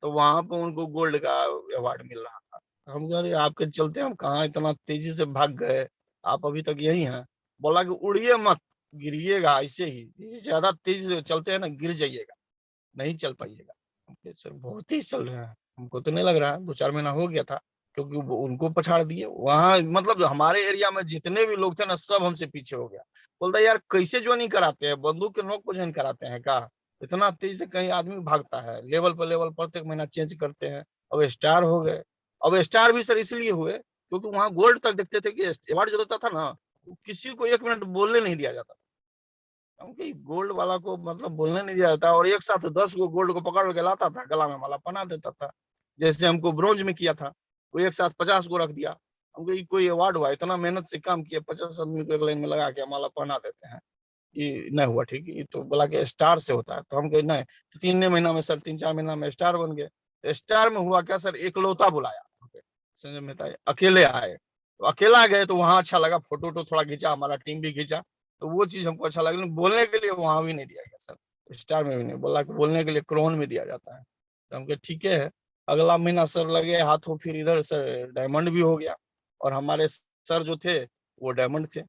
तो वहां पे उनको गोल्ड का अवार्ड मिल रहा था। हम कह रहे आपके चलते हम कहाँ इतना तेजी से भाग गए, आप अभी तक यही हैं। बोला कि उड़िए मत, गिरिएगा ऐसे ही, ज्यादा तेजी से चलते हैं ना गिर जाइएगा, नहीं चल पाइएगा। सर बहुत ही चल रहा है, हमको तो नहीं लग रहा है 2-4 महीना हो गया था, क्योंकि उनको पछाड़ दिए वहां। मतलब हमारे एरिया में जितने भी लोग थे ना, सब हमसे पीछे हो गया। बोलता यार कैसे ज्वाइनिंग कराते हैं, बंदूक के नोक पर ज्वाइन कराते हैं का, इतना तेज से कहीं आदमी भागता है, लेवल पर लेवल प्रत्येक महीना चेंज करते हैं। अब स्टार हो गए। अब स्टार भी सर इसलिए हुए क्योंकि वहां गोल्ड तक देखते थे कि अवार्ड जो देता था ना, किसी को 1 मिनट बोलने नहीं दिया जाता था, क्योंकि गोल्ड वाला को मतलब बोलने नहीं दिया जाता। और एक साथ 10 गो गोल्ड को पकड़ के लाता था, गला में माला पहना देता था। जैसे हमको ब्रोंज में किया था, वो एक साथ 50 गो रख दिया। हमको कोई अवार्ड हुआ, इतना मेहनत से काम किया, 50 आदमी को एक लाइन में लगा के माला पहना देते हैं, ये नहीं हुआ ठीक। ये तो बोला कि स्टार से होता है, तो हम कहे नहीं। तो 3 महीना में सर, 3-4 महीना में स्टार बन गए। स्टार में हुआ क्या सर, एकलौता बुलाया संजय मेहता अकेले आए। तो अकेला गए तो वहां अच्छा लगा, फोटो वोटो थोड़ा खींचा, हमारा टीम भी खींचा, तो वो चीज हमको अच्छा लगा। लेकिन बोलने के लिए वहां भी नहीं दिया गया सर, स्टार में भी नहीं बोला कि बोलने के लिए क्रोन में दिया जाता है। तो हम कहे ठीक है। अगला महीना सर लगे हाथों, फिर इधर सर डायमंड भी हो गया। और हमारे सर जो थे वो डायमंड थे,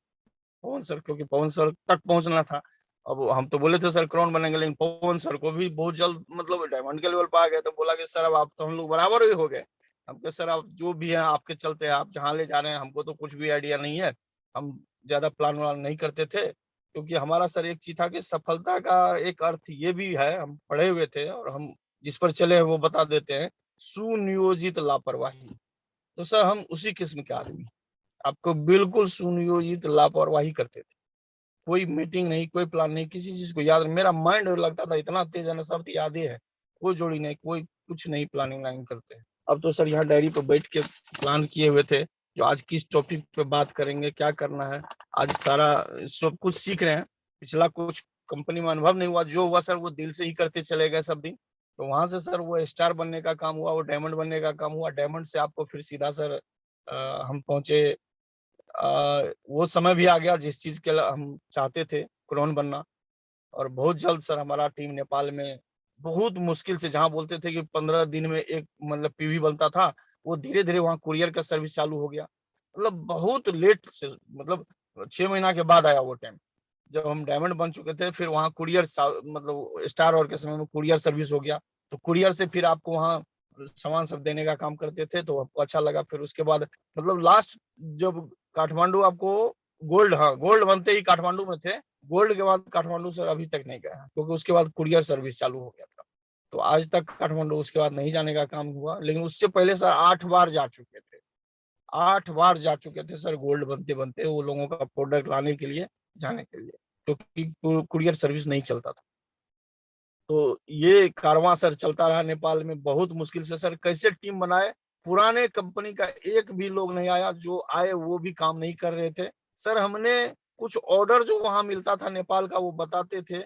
पवन सर, क्योंकि पवन सर तक पहुंचना था। अब हम तो बोले थे सर क्राउन बनेंगे, लेकिन पवन सर को भी बहुत जल्द मतलब डायमंड के लेवल पर आ गए। तो बोला कि सर अब आप तो हम लोग बराबर ही हो गए। हम कहे सर आप जो भी है आपके चलते हैं, आप जहाँ ले जा रहे हैं, हमको तो कुछ भी आइडिया नहीं है, हम ज्यादा प्लान व्लान नहीं करते थे। क्योंकि हमारा सर एक चीज था कि सफलता का एक अर्थ ये भी है, हम पढ़े हुए थे और हम जिस पर चले हैं वो बता देते हैं, सुनियोजित लापरवाही। तो सर हम उसी किस्म के आदमी, आपको बिल्कुल सुनियोजित लापरवाही करते थे। कोई मीटिंग नहीं, कोई प्लान नहीं, किसी चीज को याद नहीं। मेरा माइंड लगता था इतना तेज है ना, सब याद ही है, कोई जोड़ी नहीं, कोई कुछ नहीं प्लानिंग व्लानिंग करते हैं। अब तो सर यहाँ डायरी पे बैठ के प्लान किए हुए थे, जो आज किस टॉपिक पे बात करेंगे, क्या करना है। आज सारा सब कुछ सीख रहे हैं। पिछला कुछ कंपनी में अनुभव नहीं हुआ, जो हुआ सर वो दिल से ही करते चले गए सब दिन। तो वहां से सर वो स्टार बनने का काम हुआ, वो डायमंड बनने का काम हुआ। डायमंड से आपको फिर सीधा सर हम पहुंचे, वो समय भी आ गया जिस चीज के लिए हम चाहते थे, क्रोन बनना। और बहुत जल्द सर हमारा टीम नेपाल में, बहुत मुश्किल से, जहां बोलते थे कि 15 दिन में एक मतलब पीवी बनता था, वो धीरे धीरे वहां कुरियर का सर्विस चालू हो गया। मतलब बहुत लेट से, मतलब 6 महीना के बाद आया वो टाइम। जब हम डायमंड बन चुके थे, फिर वहाँ कुरियर मतलब स्टार और के समय में कुरियर सर्विस हो गया, तो कुरियर से फिर आपको वहाँ सामान सब देने का काम करते थे, तो आपको अच्छा लगा। फिर उसके बाद मतलब लास्ट जब काठमांडू आपको गोल्ड, हाँ गोल्ड बनते ही काठमांडू में थे, गोल्ड के बाद काठमांडू सर अभी तक नहीं गया, क्योंकि उसके बाद कुरियर सर्विस चालू हो गया था, तो आज तक काठमांडू उसके बाद नहीं जाने का काम हुआ। लेकिन उससे पहले सर 8 बार जा चुके थे, 8 बार जा चुके थे सर, गोल्ड बनते बनते वो लोगों का प्रोडक्ट लाने के लिए, जाने के लिए, क्योंकि कुरियर सर्विस नहीं चलता था। तो ये कारवां सर चलता रहा नेपाल में बहुत मुश्किल से सर, कैसे टीम बनाए, पुराने कंपनी का एक भी लोग नहीं आया, जो आए वो भी काम नहीं कर रहे थे सर। हमने कुछ ऑर्डर जो वहां मिलता था नेपाल का, वो बताते थे,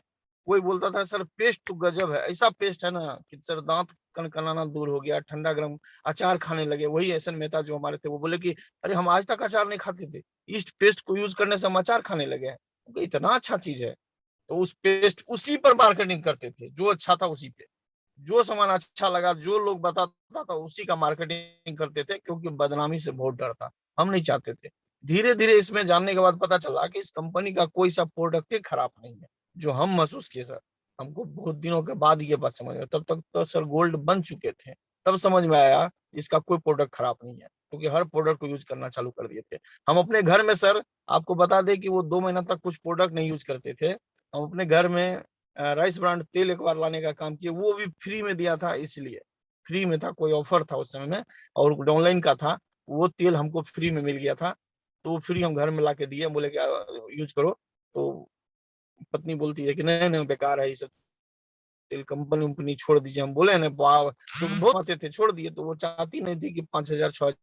कोई बोलता था सर पेस्ट तो गजब है, ऐसा पेस्ट है ना कि सर दांत कनकनाना दूर हो गया, ठंडा गर्म अचार खाने लगे। वही एसन मेहता जो हमारे थे, वो बोले कि अरे हम आज तक अचार नहीं खाते थे, ईस्ट पेस्ट को यूज करने से हम अचार खाने लगे हैं, इतना अच्छा चीज है। तो उस पेस्ट उसी पर मार्केटिंग करते थे, जो अच्छा था उसी पे, जो सामान अच्छा लगा, जो लोग बताता था उसी का मार्केटिंग करते थे, क्योंकि बदनामी से बहुत डर था, हम नहीं चाहते थे। धीरे धीरे इसमें जानने के बाद पता चला कि इस कंपनी का कोई सा प्रोडक्ट ही खराब नहीं है, जो हम महसूस किए सर। हमको बहुत दिनों के बाद ये बात समझ में, तब तक तो सर गोल्ड बन चुके थे, तब समझ में आया इसका कोई प्रोडक्ट खराब नहीं है, क्योंकि हर प्रोडक्ट को यूज करना चालू कर दिए थे। हम अपने घर में सर, आपको बता दें कि वो 2 महीना तक कुछ प्रोडक्ट नहीं यूज करते थे। हम अपने घर में राइस ब्रांड तेल एक बार लाने का काम किया, वो भी फ्री में दिया था, इसलिए फ्री में था, कोई ऑफर था उस समय में, और ऑनलाइन का था, वो तेल हमको फ्री में मिल गया था, तो वो फ्री हम घर में ला के दिए, बोले क्या यूज करो। तो पत्नी बोलती है कि नहीं नहीं बेकार है ये सब तेल, कंपनी उम्पनी छोड़ दीजिए। हम बोले ना तो बहुत आते थे, छोड़ दिए, तो वो चाहती नहीं थी कि 5,000 6,000।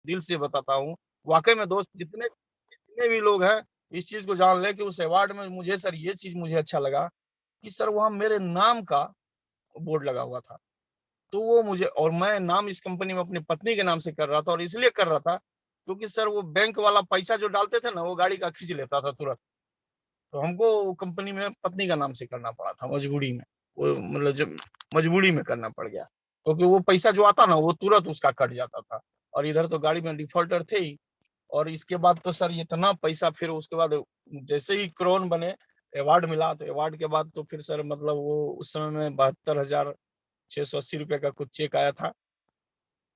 दिल से बताता हूँ, वाकई में दोस्त, जितने जितने भी लोग हैं इस चीज को जान ले कि उस अवार्ड में मुझे सर ये चीज मुझे अच्छा लगा कि सर वहां मेरे नाम का बोर्ड लगा हुआ था। तो वो मुझे, और मैं नाम इस कंपनी में अपनी पत्नी के नाम से कर रहा था, और इसलिए कर रहा था क्योंकि सर वो बैंक वाला पैसा जो डालते थे ना, वो गाड़ी का खींच लेता था तुरंत। तो हमको कंपनी में पत्नी का नाम से करना पड़ा था मजबूरी में, वो मतलब जब मजबूरी में करना पड़ गया, क्योंकि वो पैसा जो आता ना वो तुरंत उसका कट जाता था, और इधर तो गाड़ी में डिफॉल्टर थे ही। और इसके बाद तो सर इतना पैसा, फिर उसके बाद जैसे ही क्रोन बने, अवार्ड मिला, तो अवार्ड के बाद तो फिर सर मतलब वो उस समय में 72,680 रुपये का कुछ चेक आया था।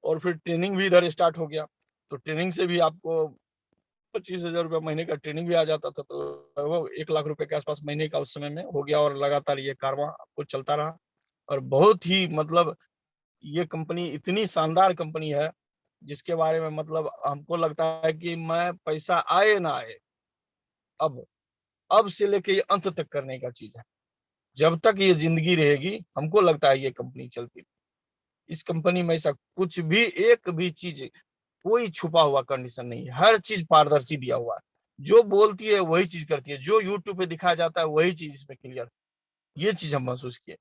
और फिर ट्रेनिंग भी इधर स्टार्ट हो गया, तो ट्रेनिंग से भी आपको 25,000 रुपये महीने का ट्रेनिंग भी आ जाता था, तो लगभग 1 लाख रुपए के आसपास महीने का उस समय में हो गया, और लगातार ये कारवां आपको चलता रहा। और बहुत ही मतलब ये कंपनी इतनी शानदार कंपनी है, जिसके बारे में मतलब हमको लगता है कि मैं पैसा आए ना आए, अब अब से लेके ये अंत तक करने का चीज है। जब तक ये जिंदगी रहेगी, हमको लगता है ये कंपनी चलती। इस कंपनी में ऐसा कुछ भी, एक भी चीज, कोई छुपा हुआ कंडीशन नहीं है, हर चीज पारदर्शी दिया हुआ है। जो बोलती है वही चीज करती है, जो यूट्यूब पे दिखाया जाता है वही चीज इसमें क्लियर। ये चीज हम महसूस किए,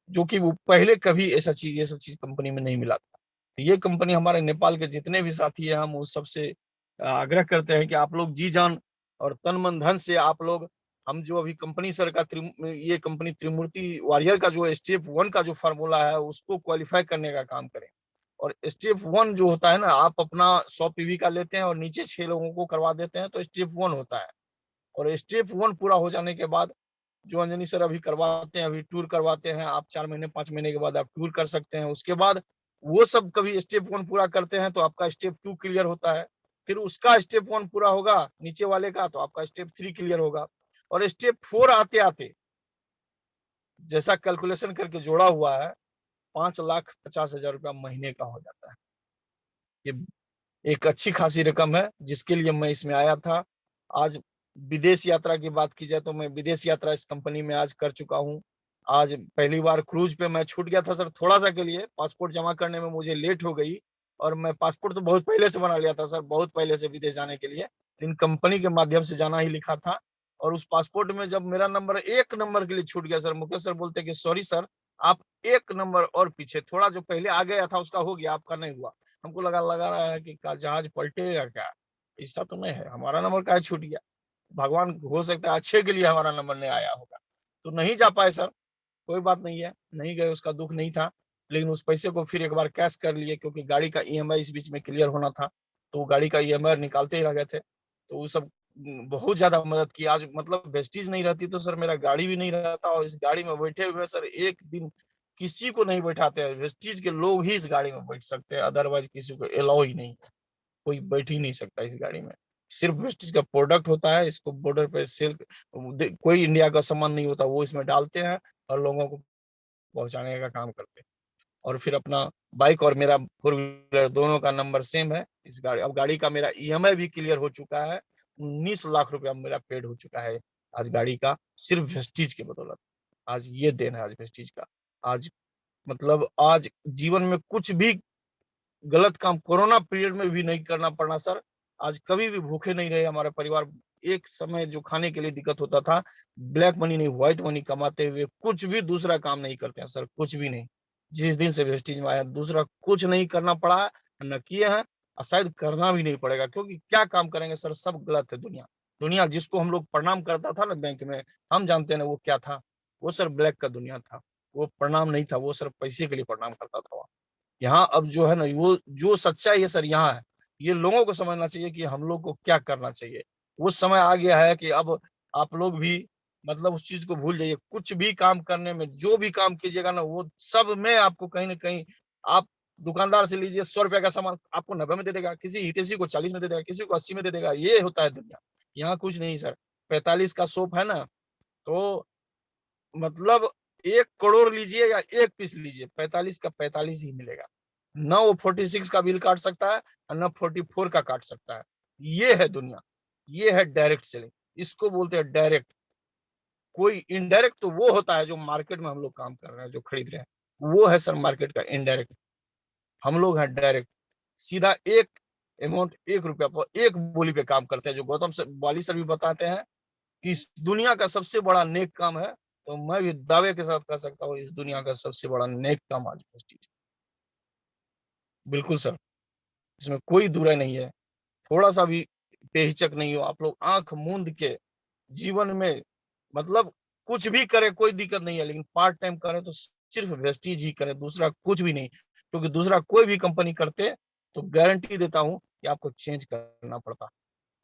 जो कि वो पहले कभी ऐसा चीज, ये सब चीज कंपनी में नहीं मिला था। तो ये कंपनी, हमारे नेपाल के जितने भी साथी हैं, हम उस सबसे आग्रह करते हैं कि आप लोग जी जान और तन मन धन से आप लोग, हम जो अभी कंपनी सर का ये कंपनी त्रिमूर्ति वॉरियर का जो स्टेप 1 का जो फार्मूला है, उसको क्वालिफाई करने का काम करें। और स्टेप 1 जो होता है ना, आप अपना 100 पीवी का लेते हैं और नीचे 6 लोगों को करवा देते हैं, तो स्टेप 1 होता है। और स्टेप 1 पूरा हो जाने के बाद, जो अंजनी सर अभी करवाते हैं, अभी टूर करवाते हैं, आप 4 महीने 5 महीने के बाद आप टूर कर सकते हैं। उसके बाद वो सब कभी स्टेप 1 पूरा करते हैं तो आपका स्टेप 2 क्लियर होता है। फिर उसका स्टेप 1 पूरा होगा नीचे वाले का, तो आपका स्टेप 3 क्लियर होगा। और स्टेप 4 आते आते, जैसा कैलकुलेशन करके जोड़ा हुआ है, 5,50,000 रुपया महीने का हो जाता है। ये एक अच्छी खासी रकम है, जिसके लिए मैं इसमें आया था। आज विदेश यात्रा की बात की जाए तो मैं विदेश यात्रा इस कंपनी में आज कर चुका हूँ। आज पहली बार क्रूज पे मैं छूट गया था सर, थोड़ा सा के लिए पासपोर्ट जमा करने में मुझे लेट हो गई। और मैं पासपोर्ट तो बहुत पहले से बना लिया था सर, बहुत पहले से विदेश जाने के लिए, लेकिन कंपनी के माध्यम से जाना ही लिखा था। और उस पासपोर्ट में जब मेरा नंबर 1 नंबर के लिए छूट गया सर, मुकेश सर बोलते कि सॉरी सर, आप 1 नंबर और पीछे, थोड़ा जो पहले आ गया था उसका हो गया, आपका नहीं हुआ। हमको लगा लगा रहा है कि जहाज पलटेगा क्या, ऐसा तो नहीं है, हमारा नंबर क्या छूट गया। भगवान हो सकता है अच्छे के लिए हमारा नंबर नहीं आया होगा, तो नहीं जा पाए सर। कोई बात नहीं है, नहीं गए उसका दुख नहीं था। लेकिन उस पैसे को फिर एक बार कैश कर लिए, क्योंकि गाड़ी का ईएमआई इस बीच में क्लियर होना था, तो गाड़ी का ईएमआई निकालते ही रह गए थे। तो वो सब बहुत ज्यादा मदद की। आज मतलब वेस्टीज नहीं रहती तो सर मेरा गाड़ी भी नहीं रहता, और इस गाड़ी में बैठे हुए सर एक दिन किसी को नहीं बैठाते हैं, वेस्टीज के लोग ही इस गाड़ी में बैठ सकते हैं, अदरवाइज किसी को अलाउ ही नहीं, कोई बैठ ही नहीं सकता इस गाड़ी में। सिर्फ वेस्टीज का प्रोडक्ट होता है, इसको बॉर्डर पे सिर्फ कोई इंडिया का सामान नहीं होता, वो इसमें डालते हैं और लोगों को पहुंचाने का काम करते हैं। और फिर अपना बाइक और मेरा 4 व्हीलर दोनों का नंबर सेम है इस गाड़ी। अब गाड़ी का मेरा ईएमआई भी क्लियर हो चुका है, 19 लाख रुपया मेरा पेड हो चुका है आज गाड़ी का, सिर्फ वेस्टीज के बदौलत। आज ये दिन है आज वेस्टीज का। आज मतलब आज जीवन में कुछ भी गलत काम कोरोना पीरियड में भी नहीं करना पड़ना सर। आज कभी भी भूखे नहीं रहे हमारा परिवार। एक समय जो खाने के लिए दिक्कत होता था, ब्लैक मनी नहीं व्हाइट मनी कमाते हुए कुछ भी दूसरा काम नहीं करते हैं सर, कुछ भी नहीं। जिस दिन से वेस्टीज में आया दूसरा कुछ नहीं करना पड़ा है, न किए हैं, और शायद करना भी नहीं पड़ेगा, क्योंकि क्या काम करेंगे सर, सब गलत है। दुनिया दुनिया जिसको हम लोग प्रणाम करता था ना बैंक में, हम जानते हैं ना वो क्या था, वो सर ब्लैक का दुनिया था। वो प्रणाम नहीं था, वो सर पैसे के लिए प्रणाम करता था। यहाँ अब जो है ना, वो जो सच्चाई है सर यहाँ है। ये लोगों को समझना चाहिए कि हम लोग को क्या करना चाहिए। वो समय आ गया है कि अब आप लोग भी मतलब उस चीज को भूल जाइए। कुछ भी काम करने में जो भी काम कीजिएगा ना, वो सब में आपको कहीं ना कहीं, आप दुकानदार से लीजिए 100 रुपया का सामान आपको 90 में दे देगा, किसी हितैषी को 40 में दे देगा, किसी को 80 में दे देगा। ये होता है दुनिया। यहाँ कुछ नहीं सर। 45 का सोप है ना, तो मतलब 1 करोड़ लीजिए या 1 पीस लीजिए, 45 का 45 ही मिलेगा। न वो 46 का बिल काट सकता है और न 44 का काट सकता है। ये है दुनिया, ये है डायरेक्ट सेलिंग, इसको बोलते हैं डायरेक्ट। कोई इनडायरेक्ट तो वो होता है जो मार्केट में हम लोग काम कर रहे हैं, जो खरीद रहे हैं, वो है सर मार्केट का इनडायरेक्ट। हम लोग हैं डायरेक्ट, सीधा एक अमाउंट 1 रुपया पर एक बोली पे काम करते हैं, जो गौतम से वाली सर भी बताते हैं कि इस दुनिया का सबसे बड़ा नेक काम है। तो मैं भी दावे के साथ कह सकता हूँ इस दुनिया का सबसे बड़ा नेक काम आज प्रेस्टीज। बिल्कुल सर, इसमें कोई दुराई नहीं है। थोड़ा सा भी बेहिचक नहीं हो, आप लोग आंख मूंद के जीवन में मतलब कुछ भी करें कोई दिक्कत नहीं है, लेकिन पार्ट टाइम करें तो सिर्फ वेस्टीज ही करें, दूसरा कुछ भी नहीं। क्योंकि दूसरा कोई भी कंपनी करते तो गारंटी देता हूं कि आपको चेंज करना पड़ता।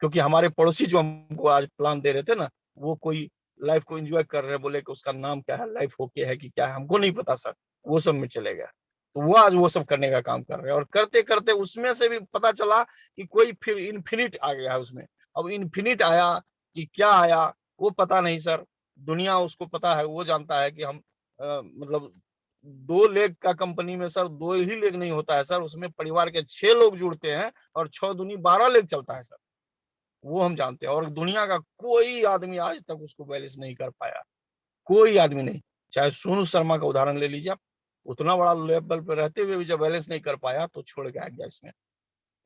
क्योंकि हमारे पड़ोसी जो हमको आज प्लान दे रहे थे ना, वो कोई लाइफ को एंजॉय कर रहे हैं, बोले कि उसका नाम क्या है, लाइफ ओके है कि क्या है, हमको नहीं पता सर, वो सब में चले गया। तो वो आज वो सब करने का काम कर रहे हैं, और करते करते उसमें से भी पता चला कि कोई फिर इन्फिनिट आ गया है उसमें। अब इन्फिनिट आया कि क्या आया वो पता नहीं सर। दुनिया उसको पता है, वो जानता है कि हम मतलब 2 लेग का कंपनी में सर 2 ही लेग नहीं होता है सर, उसमें परिवार के 6 लोग जुड़ते हैं और 6 दूनी 12 लेग चलता है सर। वो हम जानते हैं, और दुनिया का कोई आदमी आज तक उसको बैलेंस नहीं कर पाया, कोई आदमी नहीं। चाहे सोनू शर्मा का उदाहरण ले लीजिए आप, उतना बड़ा लेवल पे रहते हुए भी जब बैलेंस नहीं कर पाया तो छोड़ के आ गया इसमें।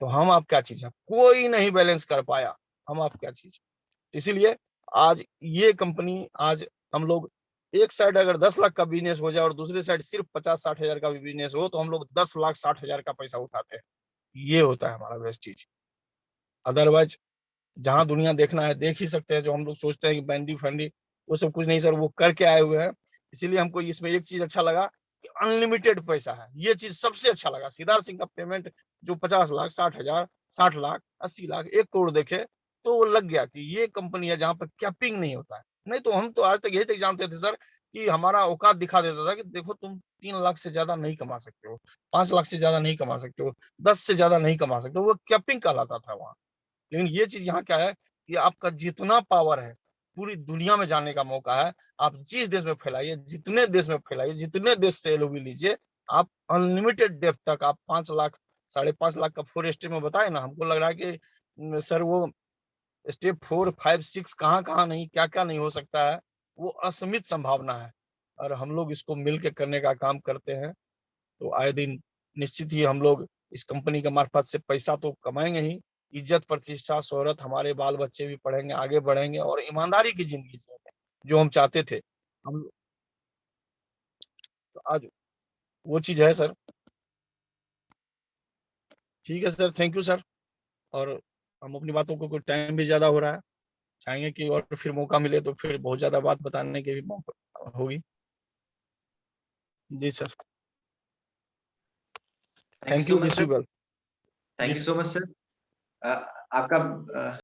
तो हम आप क्या चीज है, कोई नहीं बैलेंस कर पाया, हम आप क्या चीज। इसीलिए आज ये कंपनी, आज हम लोग एक साइड अगर 10 लाख का बिजनेस हो जाए और दूसरी साइड सिर्फ 50-60 हजार का भी बिजनेस हो, तो हम लोग 10,60,000 का पैसा उठाते हैं। ये होता है हमारा वेस्टीज। अदरवाइज जहां दुनिया देखना है देख ही सकते हैं। जो हम लोग सोचते हैं कि बैंडी फैंडी, वो सब कुछ नहीं सर, वो करके आए हुए हैं। इसीलिए हमको इसमें एक चीज अच्छा लगा कि अनलिमिटेड पैसा है, ये चीज सबसे अच्छा लगा। सिद्धार्थ सिंह का पेमेंट जो 50 लाख, 60 हजार, 60 लाख, 80 लाख, 1 करोड़ देखे तो वो लग गया कि ये कंपनी है जहां पर कैपिंग नहीं होता है। नहीं तो हम तो आज तक यही तक जानते थे सर कि हमारा औकात दिखा देता था कि देखो तुम 3 लाख से ज्यादा नहीं कमा सकते हो, 5 लाख से ज्यादा नहीं कमा सकते हो, 10 से ज्यादा नहीं कमा सकते हो, वो कैपिंग कहलाता था वहां। लेकिन ये चीज यहाँ क्या है कि आपका जितना पावर है पूरी दुनिया में जाने का मौका है। आप जिस देश में फैलाइए, जितने देश में फैलाइए, जितने देश से एलओबी लीजिए, आप अनलिमिटेड डेप्थ तक आप 5 लाख, 5.5 लाख का 4 स्टेप में बताए ना, हमको लग रहा है कि सर वो स्टेप 4, 5, 6 कहाँ कहाँ नहीं, क्या क्या नहीं हो सकता है। वो असीमित संभावना है, और हम लोग इसको मिल के करने का काम करते हैं। तो आए दिन निश्चित ही हम लोग इस कंपनी के मार्फत से पैसा तो कमाएंगे ही, इज्जत प्रतिष्ठा शोहरत, हमारे बाल बच्चे भी पढ़ेंगे, आगे बढ़ेंगे और ईमानदारी की जिंदगी जिएंगे जो हम चाहते थे। हम तो आज वो चीज है सर। ठीक है सर, थैंक यू सर। और हम अपनी बातों को, कोई टाइम भी ज्यादा हो रहा है, चाहेंगे कि और फिर मौका मिले तो फिर बहुत ज्यादा बात बताने की भी मौका होगी। जी sir. Thank you, wish you well. Thank you so much sir. आपका